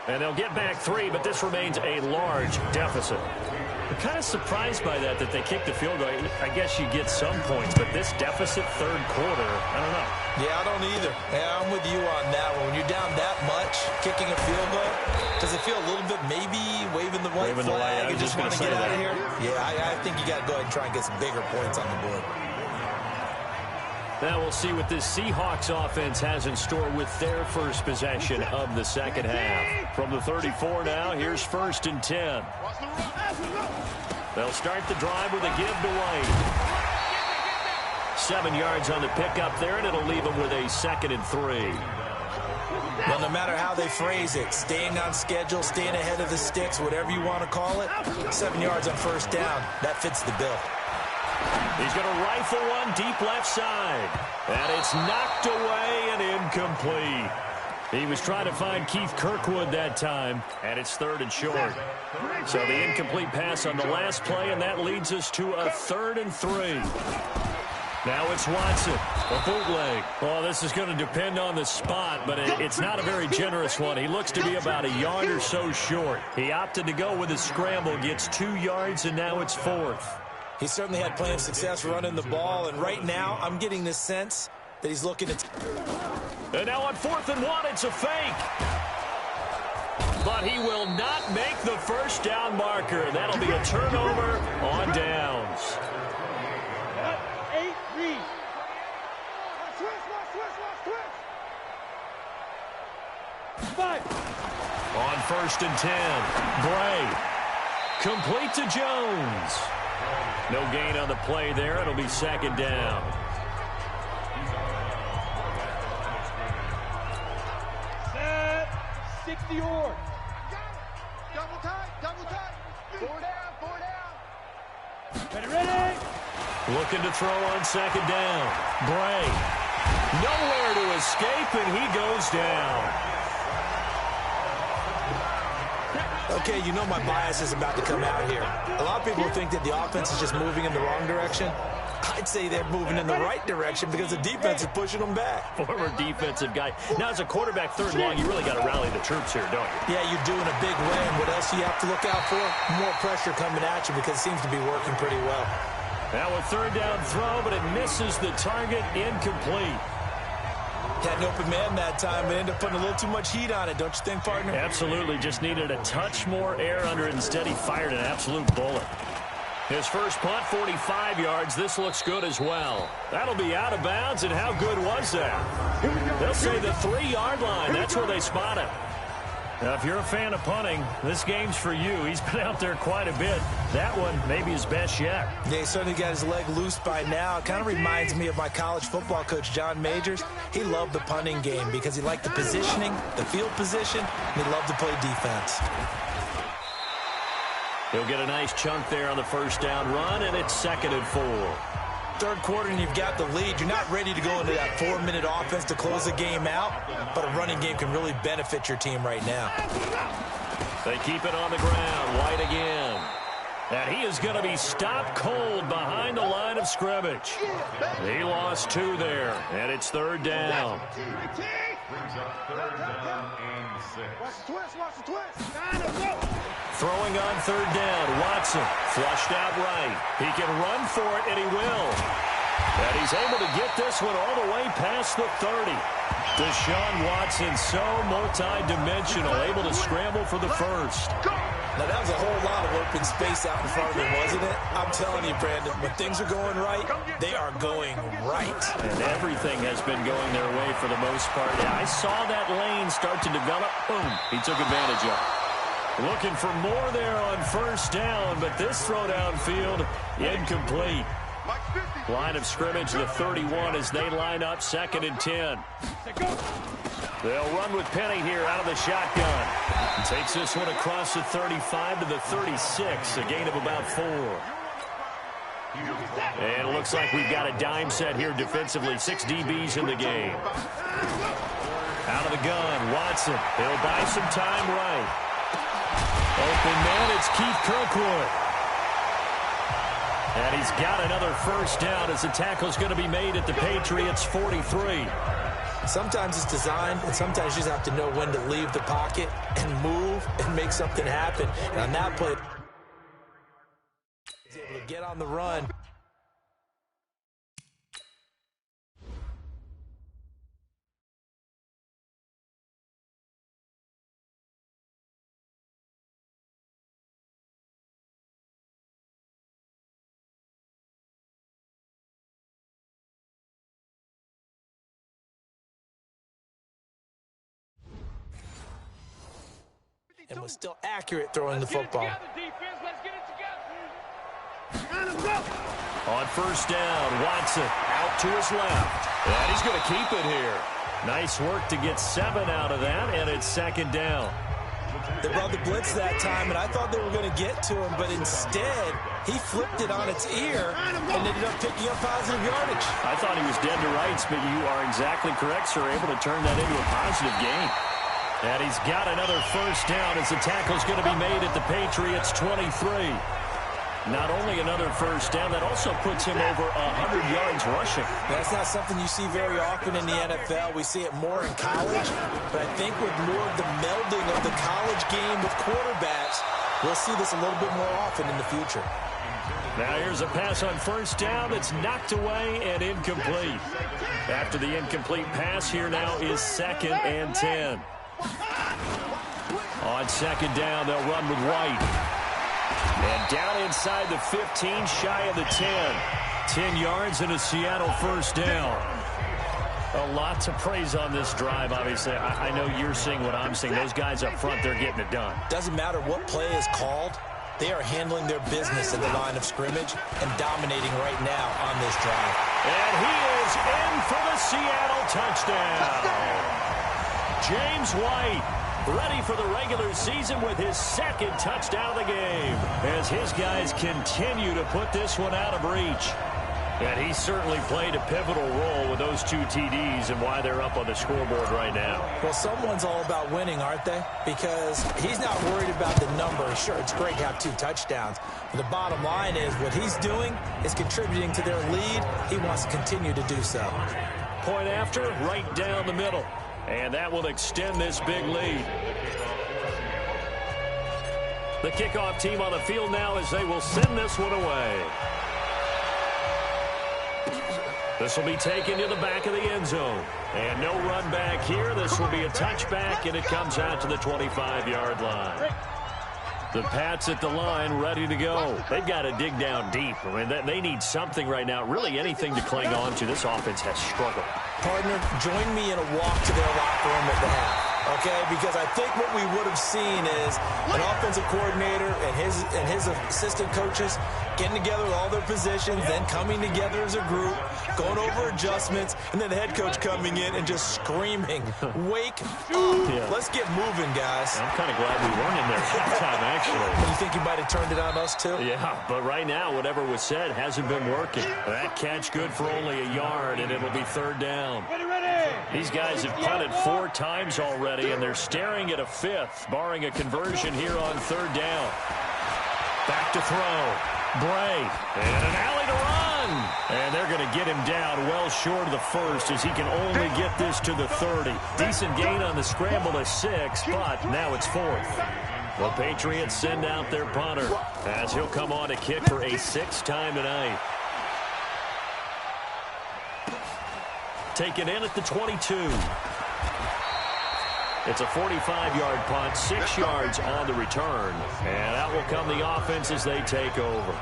And they'll get back 3, but this remains a large deficit. I'm kind of surprised by that they kicked the field goal. I guess you get some points, but this deficit 3rd quarter, I don't know. Yeah, I don't either. Yeah, I'm with you on that one. When you're down that much, kicking a field goal, does it feel a little bit maybe waving the white flag and just want to get out of here? Yeah, I think you got to go ahead and try and get some bigger points on the board. Now we'll see what this Seahawks offense has in store with their first possession of the second half. From the 34 now, here's 1st and 10. They'll start the drive with a give to White. 7 yards on the pickup there, and it'll leave them with a 2nd and 3. Well, no matter how they phrase it, staying on schedule, staying ahead of the sticks, whatever you want to call it, 7 yards on first down, that fits the bill. He's going to rifle one deep left side. And it's knocked away and incomplete. He was trying to find Keith Kirkwood that time, and it's 3rd and short. So the incomplete pass on the last play, and that leads us to a 3rd and 3. Now it's Watson, a bootleg. Well, this is going to depend on the spot, but it's not a very generous one. He looks to be about a yard or so short. He opted to go with a scramble, gets 2 yards, and now it's 4th. He certainly had plenty of success running the ball, and right now I'm getting the sense that he's looking at... And now on 4th and 1, it's a fake. But he will not make the first down marker. That'll be a turnover on downs. On 1st and 10, Bray. Complete to Jones. No gain on the play there. It'll be 2nd down. Set. 60 or. Double tight. 4 down. Ready. Looking to throw on 2nd down. Bray. Nowhere to escape, and he goes down. Okay, you know my bias is about to come out here. A lot of people think that the offense is just moving in the wrong direction. I'd say they're moving in the right direction because the defense is pushing them back. Former defensive guy. Now, as a quarterback, 3rd and long, you really got to rally the troops here, don't you? Yeah, you're doing a big way, and what else do you have to look out for? More pressure coming at you because it seems to be working pretty well. Now a 3rd down throw, but it misses the target, incomplete. Had an open man that time, but ended up putting a little too much heat on it, don't you think, partner? Absolutely. Just needed a touch more air under it. Instead, he fired an absolute bullet. His first punt, 45 yards. This looks good as well. That'll be out of bounds, and how good was that? They'll say the 3-yard line. That's where they spot him. Now, if you're a fan of punting, this game's for you. He's been out there quite a bit. That one, maybe his best yet. Yeah, he certainly got his leg loose by now. It kind of reminds me of my college football coach, John Majors. He loved the punting game because he liked the positioning, the field position, and he loved to play defense. He'll get a nice chunk there on the first down run, and it's 2nd and 4. 3rd quarter and you've got the lead. You're not ready to go into that 4-minute offense to close the game out, but a running game can really benefit your team right now. They keep it on the ground. White again. And he is going to be stopped cold behind the line of scrimmage. He lost 2 there, and it's 3rd down. Throwing on 3rd down, Watson flushed out right. He can run for it, and he will. And he's able to get this one all the way past the 30. Deshaun Watson, so multi-dimensional, able to scramble for the first. Now, that was a whole lot of open space out in front of him, wasn't it? I'm telling you, Brandon, when things are going right, they are going right. And everything has been going their way for the most part. Yeah, I saw that lane start to develop. Boom, he took advantage of it. Looking for more there on first down, but this throw downfield, incomplete. Line of scrimmage, the 31 as they line up 2nd and 10. They'll run with Penny here out of the shotgun. Takes this one across the 35 to the 36, a gain of about 4. And it looks like we've got a dime set here defensively. 6 DBs in the game. Out of the gun, Watson. He'll buy some time right. Open man, it's Keith Kirkwood. And he's got another first down as the tackle's going to be made at the Patriots' 43. Sometimes it's designed, and sometimes you just have to know when to leave the pocket and move and make something happen. And on that play, he's able to get on the run. And was still accurate throwing the football. On first down, Watson out to his left. And he's going to keep it here. Nice work to get 7 out of that, and it's second down. They brought the blitz that time, and I thought they were going to get to him, but instead, he flipped it on its ear and ended up picking up positive yardage. I thought he was dead to rights, but you are exactly correct, sir. Able to turn that into a positive gain. And he's got another first down as the tackle's going to be made at the Patriots' 23. Not only another first down, that also puts him over 100 yards rushing. That's not something you see very often in the NFL. We see it more in college, but I think with more of the melding of the college game with quarterbacks, we'll see this a little bit more often in the future. Now here's a pass on first down that's knocked away and incomplete. After the incomplete pass, here now is 2nd and 10. On second down, they'll run with White. And down inside the 15, shy of the 10. 10 yards and a Seattle first down. A lot to praise on this drive, obviously. I know you're seeing what I'm seeing. Those guys up front, they're getting it done. Doesn't matter what play is called. They are handling their business at the line of scrimmage and dominating right now on this drive. And he is in for the Seattle touchdown. James White, ready for the regular season with his 2nd touchdown of the game, as his guys continue to put this one out of reach. And he certainly played a pivotal role with those 2 TDs and why they're up on the scoreboard right now. Well, someone's all about winning, aren't they? Because he's not worried about the number. Sure, it's great to have 2 touchdowns. But the bottom line is what he's doing is contributing to their lead. He wants to continue to do so. Point after, right down the middle. And that will extend this big lead. The kickoff team on the field now as they will send this one away. This will be taken to the back of the end zone. And no run back here. This will be a touchback, and it comes out to the 25-yard line. The Pats at the line ready to go. They've got to dig down deep. I mean, they need something right now, really anything to cling on to. This offense has struggled. Partner, join me in a walk to their locker room at the half. Okay, because I think what we would have seen is an offensive coordinator and his assistant coaches getting together with all their positions, then coming together as a group, going over adjustments, and then the head coach coming in and just screaming, "Wake up! Yeah. Let's get moving, guys." I'm kind of glad we weren't in there at halftime, actually. You think you might have turned it on us, too? Yeah, but right now, whatever was said hasn't been working. That catch good for only a yard, and it'll be 3rd down. These guys have punted 4 times already, and they're staring at a 5th, barring a conversion here on 3rd down. Back to throw. Bray, and an alley to run. And they're going to get him down well short of the 1st as he can only get this to the 30. Decent gain on the scramble to 6, but now it's 4th. The Patriots send out their punter as he'll come on to kick for a 6th time tonight. Taken in at the 22. It's a 45-yard punt, 6 yards on the return. And out will come the offense as they take over.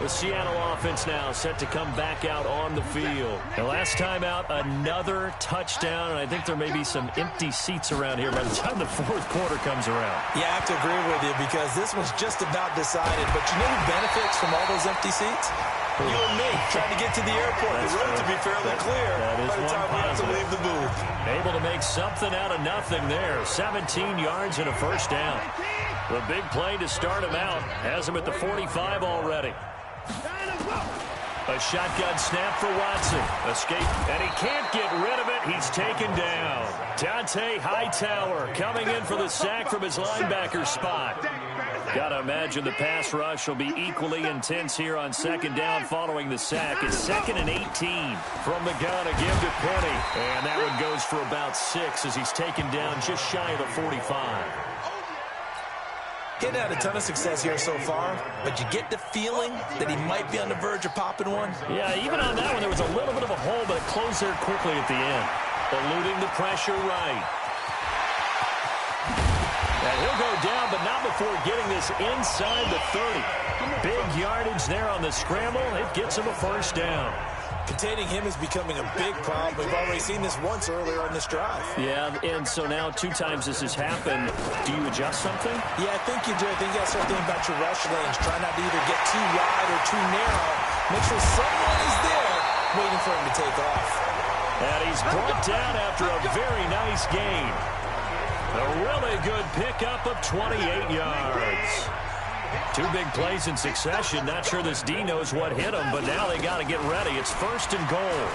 The Seattle offense now set to come back out on the field. The last time out, another touchdown, and I think there may be some empty seats around here by the time the 4th quarter comes around. Yeah, I have to agree with you because this one's just about decided. But you know who benefits from all those empty seats? You and me, trying to get to the airport. The road to be fairly clear by the time we have to leave the booth. Able to make something out of nothing there. 17 yards and a first down. The big play to start him out. Has him at the 45 already. A shotgun snap for Watson. Escape, and he can't get rid of it. He's taken down. Dante Hightower coming in for the sack from his linebacker spot. Got to imagine the pass rush will be equally intense here on 2nd down following the sack. It's 2nd and 18 from the gun to give to Penny. And that one goes for about 6 as he's taken down just shy of the 45. Getting had a ton of success here so far, but you get the feeling that he might be on the verge of popping one. Yeah, even on that one, there was a little bit of a hole, but it closed there quickly at the end. Eluding the pressure right. And he'll go down, but not before getting this inside the 30. Big yardage there on the scramble. It gets him a first down. Containing him is becoming a big problem. We've already seen this once earlier on this drive. Yeah, and so now 2 times this has happened. Do you adjust something? Yeah, I think you do. I think you got to start thinking about your rush lanes. Try not to either get too wide or too narrow. Make sure someone is there waiting for him to take off. And he's brought down after a very nice gain. A really good pickup of 28 yards. 2 big plays in succession. Not sure this D knows what hit him, but now they got to get ready. It's 1st and goal.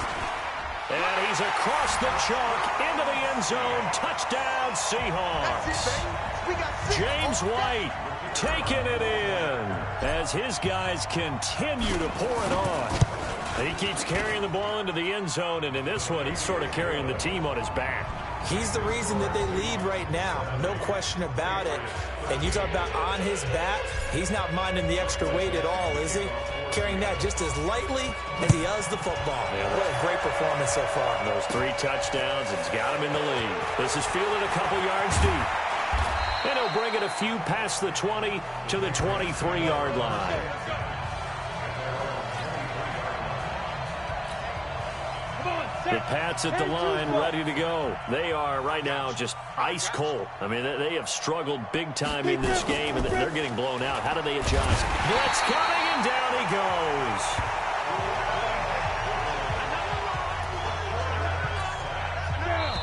And he's across the chalk into the end zone. Touchdown, Seahawks. James White taking it in as his guys continue to pour it on. He keeps carrying the ball into the end zone, and in this one, he's sort of carrying the team on his back. He's the reason that they lead right now. No question about it. And you talk about on his back, he's not minding the extra weight at all, is he? Carrying that just as lightly as he does the football. Yeah, what a great performance so far. Those 3 touchdowns, it's got him in the lead. This is fielded a couple yards deep. And he'll bring it a few past the 20 to the 23-yard line. The Pats at the line, ready to go. They are right now just ice cold. I mean, they have struggled big time in this game, and they're getting blown out. How do they adjust? Blitz coming, and down he goes.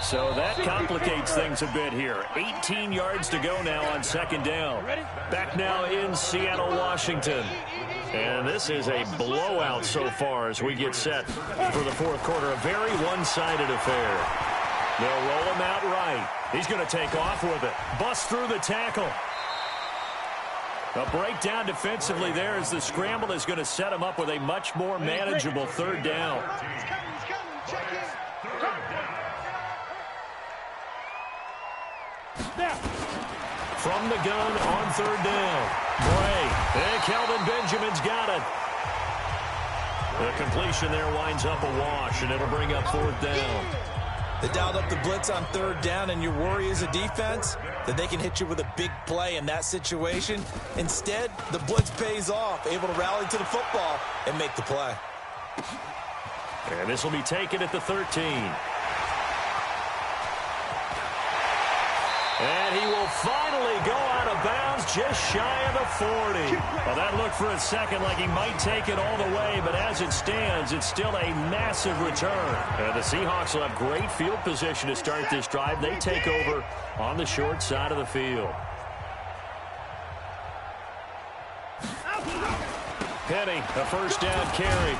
So that complicates things a bit here. 18 yards to go now on 2nd down. Back now in Seattle, Washington. And this is a blowout so far as we get set for the 4th quarter. A very one-sided affair. They'll roll him out right. He's going to take off with it. Bust through the tackle. A breakdown defensively there as the scramble is going to set him up with a much more manageable 3rd down. From the gun on 3rd down. Bray. And Kelvin Benjamin's got it. The completion there winds up a wash, and it'll bring up 4th down. They dialed up the blitz on 3rd down, and your worry as a defense that they can hit you with a big play in that situation. Instead, the blitz pays off, able to rally to the football and make the play. And this will be taken at the 13. And he will finally go out of bounds just shy of the 40. Well, that looked for a second like he might take it all the way, but as it stands, it's still a massive return. The Seahawks will have great field position to start this drive. They take over on the short side of the field. Penny, a 1st down carry.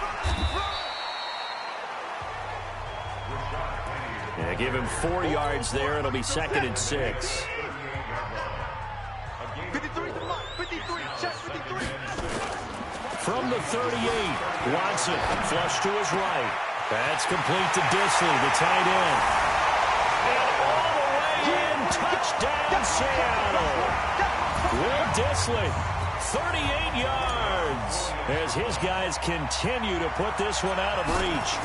Yeah, give him 4 yards there. It'll be 2nd and 6. From the 38, Watson flush to his right. That's complete to Disley, the tight end. And all the way in, touchdown Seattle. Will Disley, 38 yards, as his guys continue to put this one out of reach.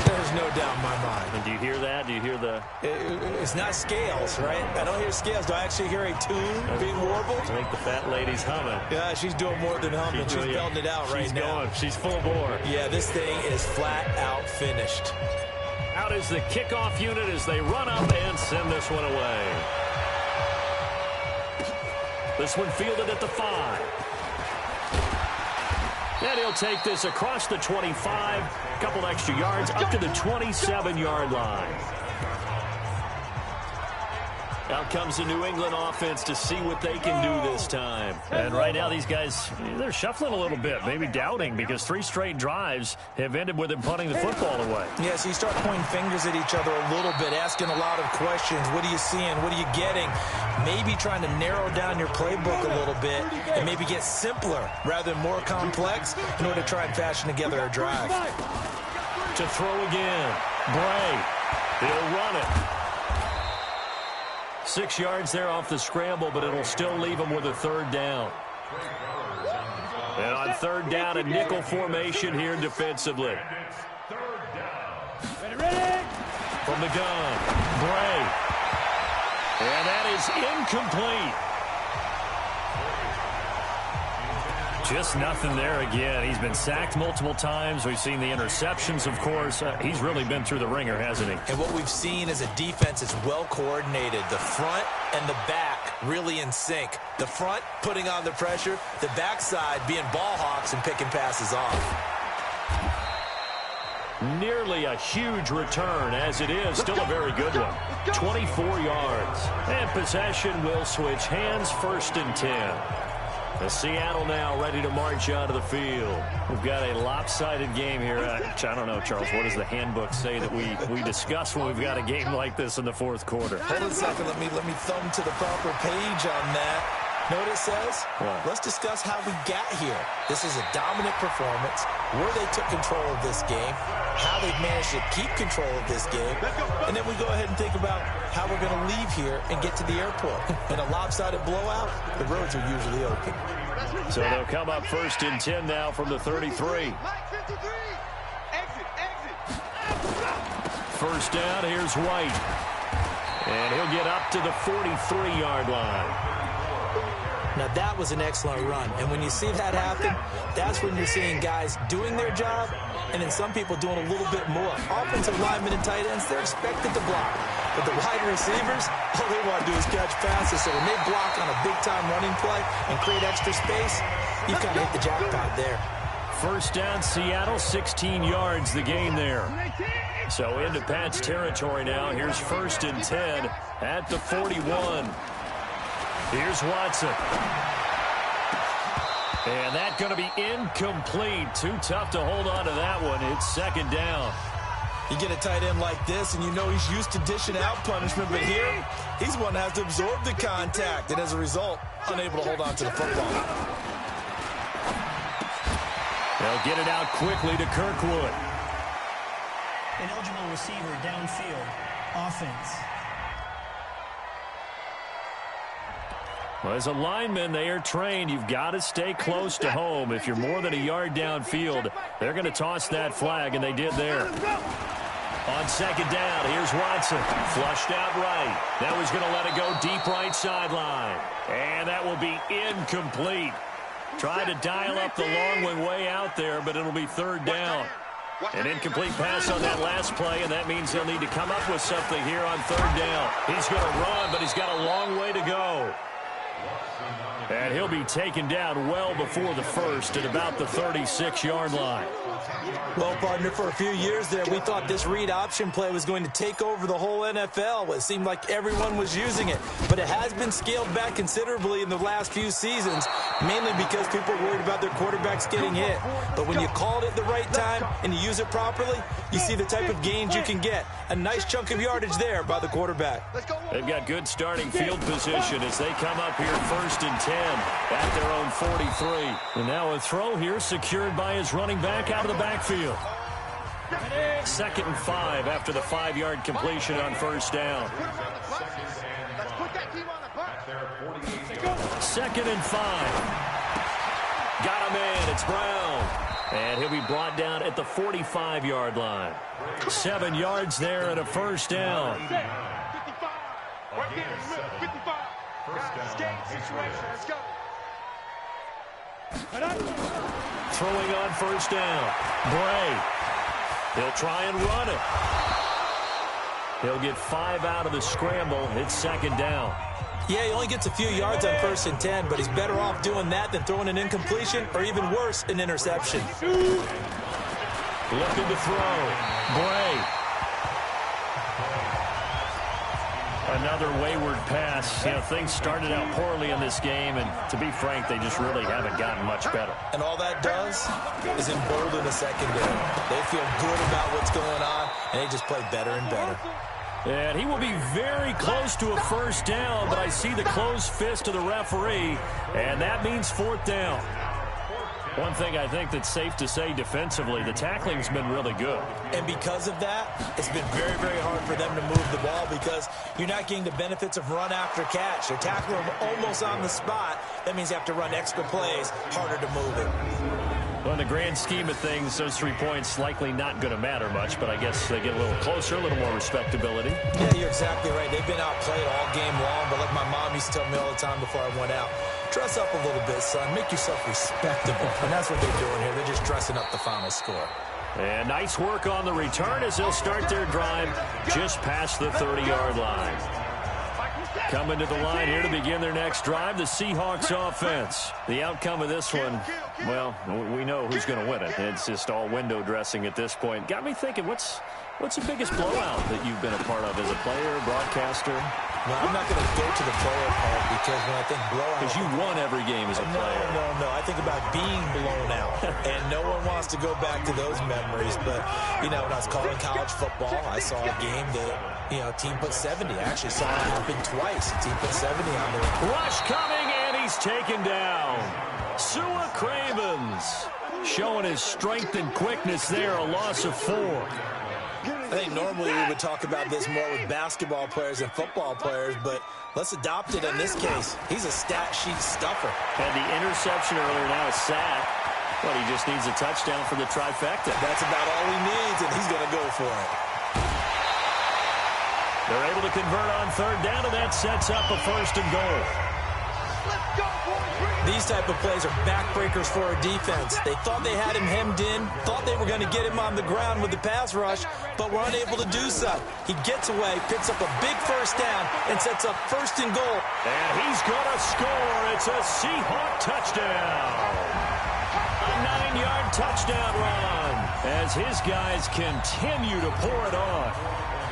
There's no doubt in my mind. And do you hear that? Do you hear the... It's not scales, right? I don't hear scales. Do I actually hear a tune being warbled? I think the fat lady's humming. Yeah, she's doing more than humming. She's belting it out right now. She's going. She's full bore. Yeah, this thing is flat out finished. Out is the kickoff unit as they run up and send this one away. This one fielded at the 5. And he'll take this across the 25, a couple extra yards, up to the 27-yard line. Out comes the New England offense to see what they can do this time. And right now these guys, they're shuffling a little bit, maybe doubting, because 3 straight drives have ended with them punting the football away. Yeah, so you start pointing fingers at each other a little bit, asking a lot of questions. What are you seeing? What are you getting? Maybe trying to narrow down your playbook a little bit and maybe get simpler rather than more complex in order to try and fashion together a drive. To throw again. Bray. He'll run it. 6 yards there off the scramble, but it'll still leave him with a 3rd down. And on 3rd down, a nickel formation here defensively. From the gun, Bray. And that is incomplete. Just nothing there again. He's been sacked multiple times. We've seen the interceptions, of course. He's really been through the ringer, hasn't he? And what we've seen is a defense that's well coordinated. The front and the back really in sync. The front putting on the pressure. The backside being ball hawks and picking passes off. nearly a huge return as it is. Still a very good one. 24 yards. And possession will switch hands, 1st and 10. Seattle now ready to march out of the field. We've got a lopsided game here. I don't know, Charles, what does the handbook say that we discuss when we've got a game like this in the 4th quarter? Hold on a second. Let me thumb to the proper page on that. Know what it says? What? Let's discuss how we got here. This is a dominant performance, where they took control of this game, how they've managed to keep control of this game, and then we go ahead and think about how we're going to leave here and get to the airport. In a lopsided blowout, the roads are usually open. So they'll come up 1st and 10 now from the 33. First down, here's White. And he'll get up to the 43-yard line. Now, that was an excellent run. And when you see that happen, that's when you're seeing guys doing their job and then some people doing a little bit more. Offensive linemen and tight ends, they're expected to block. But the wide receivers, all they want to do is catch passes. So when they block on a big-time running play and create extra space, you've kind of hit the jackpot there. First down, Seattle, 16 yards the gain there. So into Pat's territory now. Here's 1st and 10 at the 41. Here's Watson. And that's going to be incomplete. Too tough to hold on to that one. It's 2nd down. You get a tight end like this, and you know he's used to dishing out punishment, but here, he's one that has to absorb the contact, and as a result, unable to hold on to the football. They'll get it out quickly to Kirkwood. An eligible receiver downfield. Offense. Well, as a lineman, they are trained. You've got to stay close to home. If you're more than a yard downfield, they're going to toss that flag, and they did there. On 2nd down, here's Watson. Flushed out right. Now he's going to let it go deep right sideline. And that will be incomplete. Try to dial up the long one way out there, but it'll be 3rd down. An incomplete pass on that last play, and that means he'll need to come up with something here on 3rd down. He's going to run, but he's got a long way to go. And he'll be taken down well before the 1st at about the 36-yard line. Well, partner, for a few years there, we thought this read option play was going to take over the whole NFL. It seemed like everyone was using it, but it has been scaled back considerably in the last few seasons, mainly because people are worried about their quarterbacks getting hit. But when you call it at the right time and you use it properly, you see the type of gains you can get. A nice chunk of yardage there by the quarterback. They've got good starting field position as they come up here 1st and 10 at their own 43. And now a throw here secured by his running back out of the backfield. 2nd and 5 after the 5-yard completion on 1st down. 2nd and 5. Got him in. It's Brown. And he'll be brought down at the 45-yard line. 7 yards there and a 1st down. 55. Right there, 55. Escape situation. Let's go. Throwing on 1st down. Bray. He'll try and run it. He'll get 5 out of the scramble. It's 2nd down. Yeah, he only gets a few yards on 1st and 10, but he's better off doing that than throwing an incompletion or even worse, an interception. Looking to throw. Bray. Another wayward pass. You know, things started out poorly in this game, and to be frank, they just really haven't gotten much better. And all that does is embolden the secondary. They feel good about what's going on, and they just play better and better. And he will be very close to a 1st down, but I see the closed fist of the referee, and that means 4th down. One thing I think that's safe to say defensively, the tackling's been really good. And because of that, it's been very, very hard for them to move the ball because you're not getting the benefits of run after catch. They're tackling them almost on the spot. That means you have to run extra plays, harder to move it. Well, in the grand scheme of things, those 3 points likely not going to matter much, but I guess they get a little closer, a little more respectability. Yeah, you're exactly right. They've been outplayed all game long, but like my mom used to tell me all the time before I went out, dress up a little bit, son. Make yourself respectable. And that's what they're doing here. They're just dressing up the final score. And nice work on the return as they'll start their drive just past the 30-yard line. Coming to the line here to begin their next drive, the Seahawks offense. The outcome of this one, well, we know who's going to win it. It's just all window dressing at this point. Got me thinking, what's the biggest blowout that you've been a part of as a player, broadcaster? Well, I'm not going to go to the player part because when I think blowout... Because you won every game as a player. No. I think about being blown out. And no one wants to go back to those memories. But, when I was calling college football, I saw a game that, team put 70. I actually saw it happen twice. A team put 70 on the rush coming, and he's taken down. Sua Cravens showing his strength and quickness there, a loss of 4. I think normally we would talk about this more with basketball players and football players, but let's adopt it in this case. He's a stat sheet stuffer. And the interception earlier, now a sack. But he just needs a touchdown for the trifecta. That's about all he needs, and he's going to go for it. They're able to convert on third down, and that sets up a 1st and goal. These type of plays are backbreakers for a defense. They thought they had him hemmed in, thought they were going to get him on the ground with the pass rush, but were unable to do so. He gets away, picks up a big 1st down, and sets up 1st and goal. And he's going to score. It's a Seahawk touchdown. A 9-yard touchdown run as his guys continue to pour it on.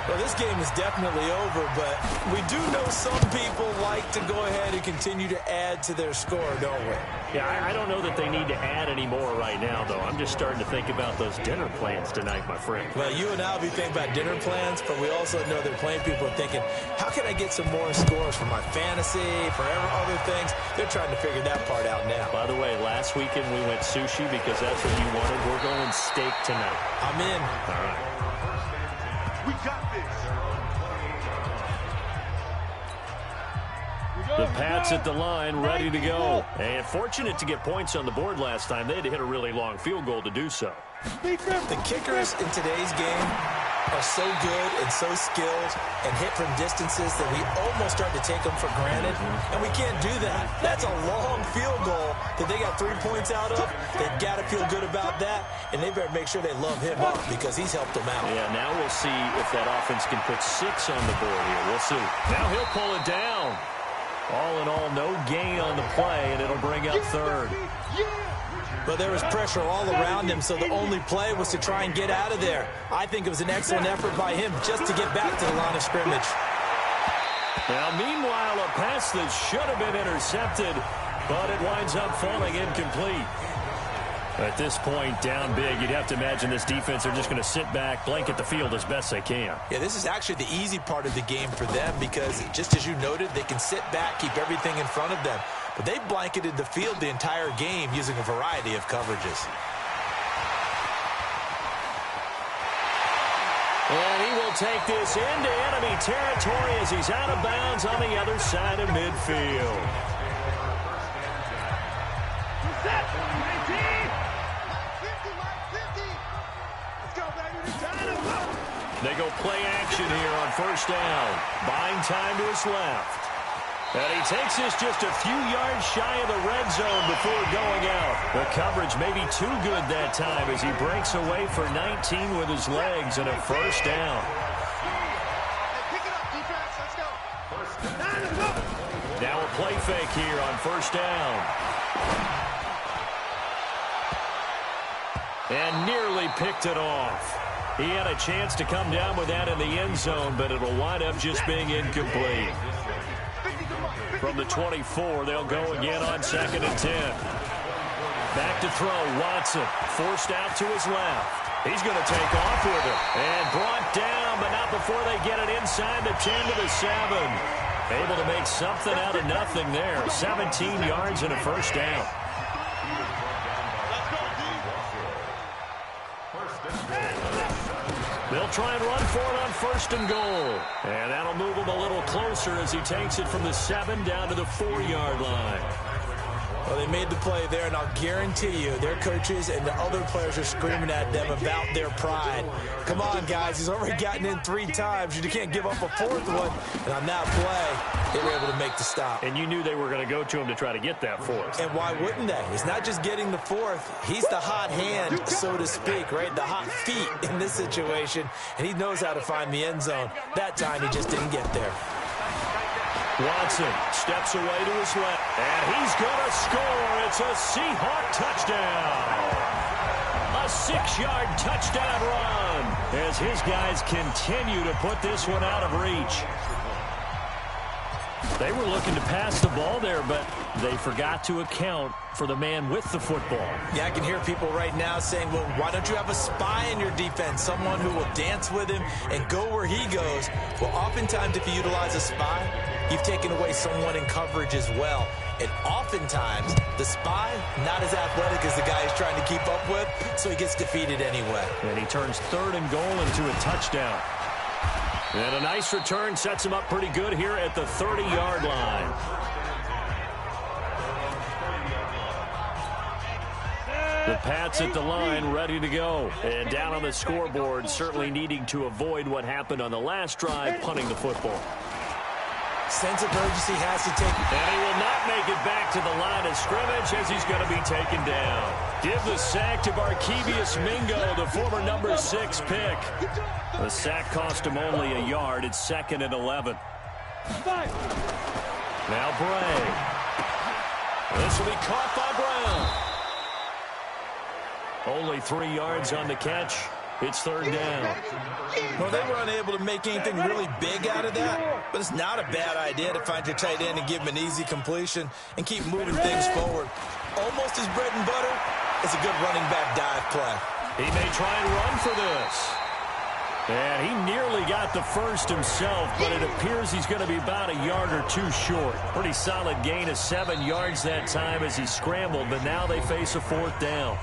Well, this game is definitely over, but we do know some people like to go ahead and continue to add to their score, don't we? Yeah, I don't know that they need to add any more right now, though. I'm just starting to think about those dinner plans tonight, my friend. Well, you and I will be thinking about dinner plans, but we also know that plenty of people are thinking, how can I get some more scores for my fantasy, for other things? They're trying to figure that part out now. By the way, last weekend we went sushi because that's what you wanted. We're going steak tonight. I'm in. All right. We got this. The Pats at the line, ready to go. And fortunate to get points on the board last time. They had to hit a really long field goal to do so. The kickers in today's game are so good and so skilled and hit from distances that we almost start to take them for granted. And we can't do that. That's a long field goal that they got 3 points out of. They've got to feel good about that. And they better make sure they love him up because he's helped them out. Yeah, now we'll see if that offense can put 6 on the board here. We'll see. Now he'll pull it down. All in all, no gain on the play, and it'll bring up 3rd. But there was pressure all around him, so the only play was to try and get out of there. I think it was an excellent effort by him just to get back to the line of scrimmage. Now, meanwhile, a pass that should have been intercepted, but it winds up falling incomplete. At this point, down big, you'd have to imagine this defense are just going to sit back, blanket the field as best they can. Yeah, this is actually the easy part of the game for them because, just as you noted, they can sit back, keep everything in front of them. But they blanketed the field the entire game using a variety of coverages. And he will take this into enemy territory as he's out of bounds on the other side of midfield. They go play action here on 1st down. Buying time to his left. And he takes this just a few yards shy of the red zone before going out. The coverage may be too good that time as he breaks away for 19 with his legs and a 1st down. Now a play fake here on 1st down. And nearly picked it off. He had a chance to come down with that in the end zone, but it'll wind up just being incomplete. From the 24, they'll go again on 2nd and 10. Back to throw, Watson, forced out to his left. He's going to take off with it. And brought down, but not before they get it inside the 10 to the 7. Able to make something out of nothing there. 17 yards and a 1st down. They'll try and run for it on 1st and goal. And that'll move him a little closer as he takes it from the 7 down to the 4-yard line. Well, they made the play there, and I'll guarantee you their coaches and the other players are screaming at them about their pride. Come on, guys. He's already gotten in 3 times. You can't give up a 4th one. And on that play, they were able to make the stop. And you knew they were going to go to him to try to get that 4th. And why wouldn't they? It's not just getting the 4th. He's the hot hand, so to speak, right? The hot feet in this situation. And he knows how to find the end zone. That time, he just didn't get there. Watson steps away to his left, and he's going to score. It's a Seahawk touchdown. A 6-yard touchdown run as his guys continue to put this one out of reach. They were looking to pass the ball there, but they forgot to account for the man with the football. Yeah, I can hear people right now saying, well, why don't you have a spy in your defense, someone who will dance with him and go where he goes? Well, oftentimes if you utilize a spy, you've taken away someone in coverage as well. And oftentimes, the spy, not as athletic as the guy he's trying to keep up with, so he gets defeated anyway. And he turns 3rd and goal into a touchdown. And a nice return sets him up pretty good here at the 30-yard line. The Pats at the line, ready to go. And down on the scoreboard, certainly needing to avoid what happened on the last drive, punting the football. Sense of urgency has to take. And he will not make it back to the line of scrimmage as he's going to be taken down. Give the sack to Barkevius Mingo, the former number 6 pick. The sack cost him only a yard. It's 2nd and 11. Now Bray. This will be caught by Brown. Only 3 yards on the catch. It's 3rd down. Well, they were unable to make anything really big out of that, but it's not a bad idea to find your tight end and give him an easy completion and keep moving things forward. Almost his bread and butter is a good running back dive play. He may try and run for this. And he nearly got the first himself, but it appears he's going to be about a yard or 2 short. Pretty solid gain of 7 yards that time as he scrambled, but now they face a 4th down.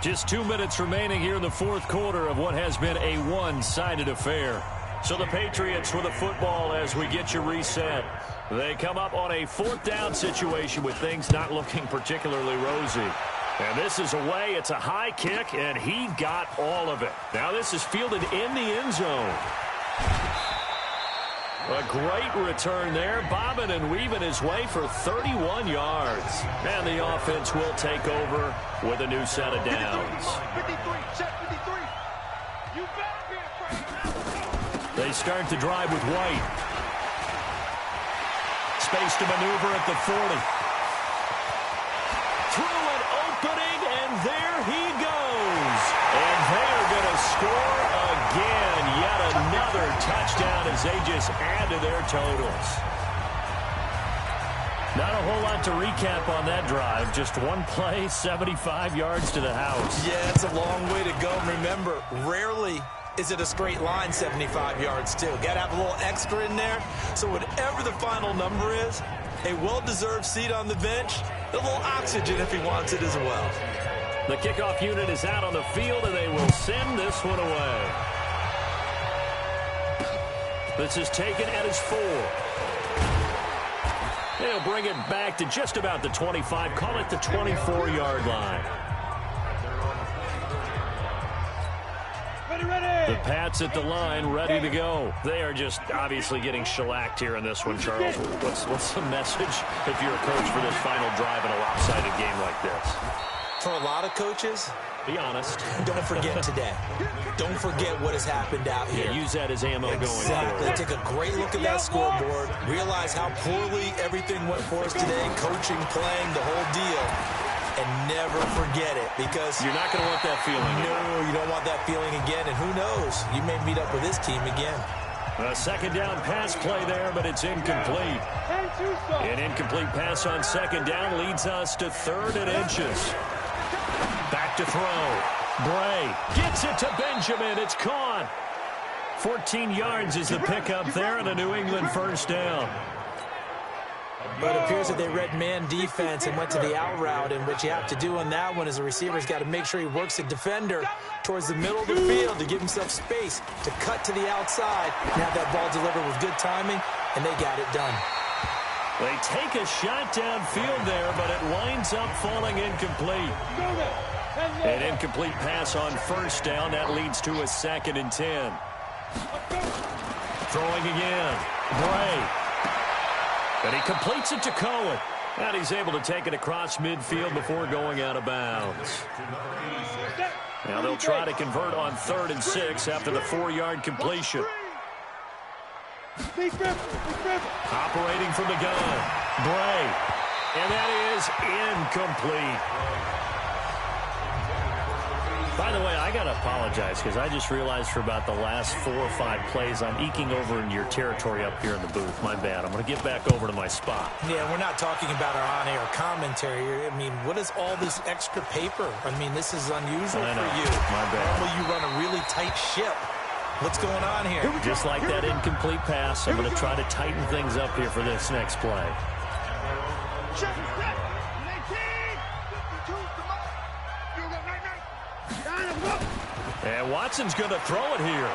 Just 2 minutes remaining here in the 4th quarter of what has been a one-sided affair. So the Patriots with the football as we get you reset. They come up on a 4th down situation with things not looking particularly rosy. And this is away. It's a high kick, and he got all of it. Now this is fielded in the end zone. A great return there, bobbing and weaving his way for 31 yards. And the offense will take over with a new set of downs. 53, set 53. You better be afraid. They start the drive with White. Space to maneuver at the 40. Through an opening, and there he goes. And they are going to score again. Yet another touchdown as they just add to their totals. Not a whole lot to recap on that drive. Just one play, 75 yards to the house. Yeah, it's a long way to go. Remember, rarely is it a straight line 75 yards, too. Got to have a little extra in there. So whatever the final number is, a well-deserved seat on the bench, a little oxygen if he wants it as well. The kickoff unit is out on the field, and they will send this one away. This is taken at his 4. They'll bring it back to just about the 25, call it the 24-yard line. The Pats at the line, ready to go. They are just obviously getting shellacked here in this one, Charles. What's the message if you're a coach for this final drive in a lopsided game like this? For a lot of coaches, be honest. Don't forget today. Don't forget what has happened out here. Yeah, use that as ammo going forward. Exactly. Take a great look at that scoreboard. Realize how poorly everything went for us today. Coaching, playing, the whole deal. And never forget it, because you're not going to want that feeling. No, you don't want that feeling again. And who knows? You may meet up with this team again. A 2nd down pass play there, but it's incomplete. An incomplete pass on 2nd down leads us to 3rd and inches. Back to throw. Bray gets it to Benjamin. It's caught. 14 yards is the pickup there, and a New England 1st down. But it appears that they read man defense and went to the out route, and what you have to do on that one is the receiver's got to make sure he works the defender towards the middle of the field to give himself space to cut to the outside and have that ball delivered with good timing, and they got it done. They take a shot downfield there, but it winds up falling incomplete. An incomplete pass on 1st down. That leads to a 2nd and 10. Throwing again. Bray. And he completes it to Cohen. And he's able to take it across midfield before going out of bounds. Now they'll try to convert on 3rd and 6 after the 4-yard completion. Operating from the gun. Bray. And that is incomplete. By the way, I got to apologize because I just realized for about the last 4 or 5 plays, I'm eking over into your territory up here in the booth. My bad. I'm going to get back over to my spot. Yeah, we're not talking about our on-air commentary. I mean, what is all this extra paper? I mean, this is unusual for you. My bad. Normally you run a really tight ship. What's going on here? Just like that incomplete pass, I'm going to try to tighten things up here for this next play. And Watson's going to throw it here.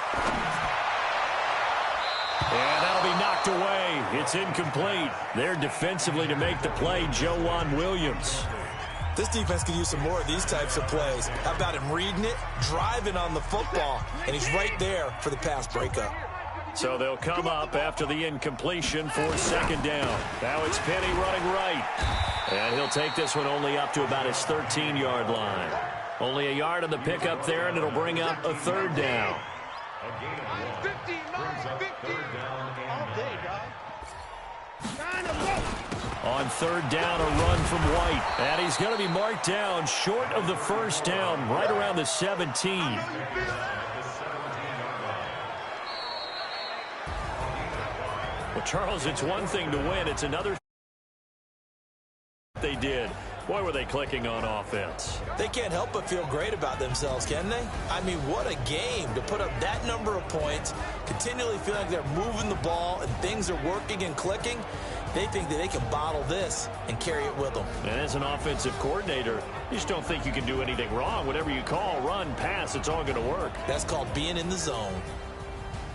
And that'll be knocked away. It's incomplete. There defensively to make the play, Joejuan Williams. This defense could use some more of these types of plays. How about him reading it, driving on the football, and he's right there for the pass breakup. So they'll come up after the incompletion for 2nd down. Now it's Penny running right. And he'll take this one only up to about his 13-yard line. Only a yard on the pickup there, and it'll bring up a 3rd down. On 3rd down, a run from White. And he's going to be marked down short of the 1st down, right around the 17. Well, Charles, it's one thing to win. It's another they did. Boy, were they clicking on offense. They can't help but feel great about themselves, can they? I mean, what a game to put up that number of points, continually feeling like they're moving the ball and things are working and clicking. They think that they can bottle this and carry it with them. And as an offensive coordinator, you just don't think you can do anything wrong. Whatever you call, run, pass, it's all going to work. That's called being in the zone.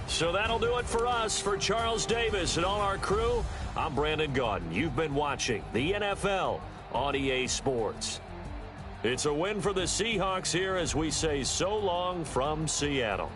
So that'll do it for us. For Charles Davis and all our crew, I'm Brandon Gaudin. You've been watching the NFL on EA Sports. It's a win for the Seahawks here as we say so long from Seattle.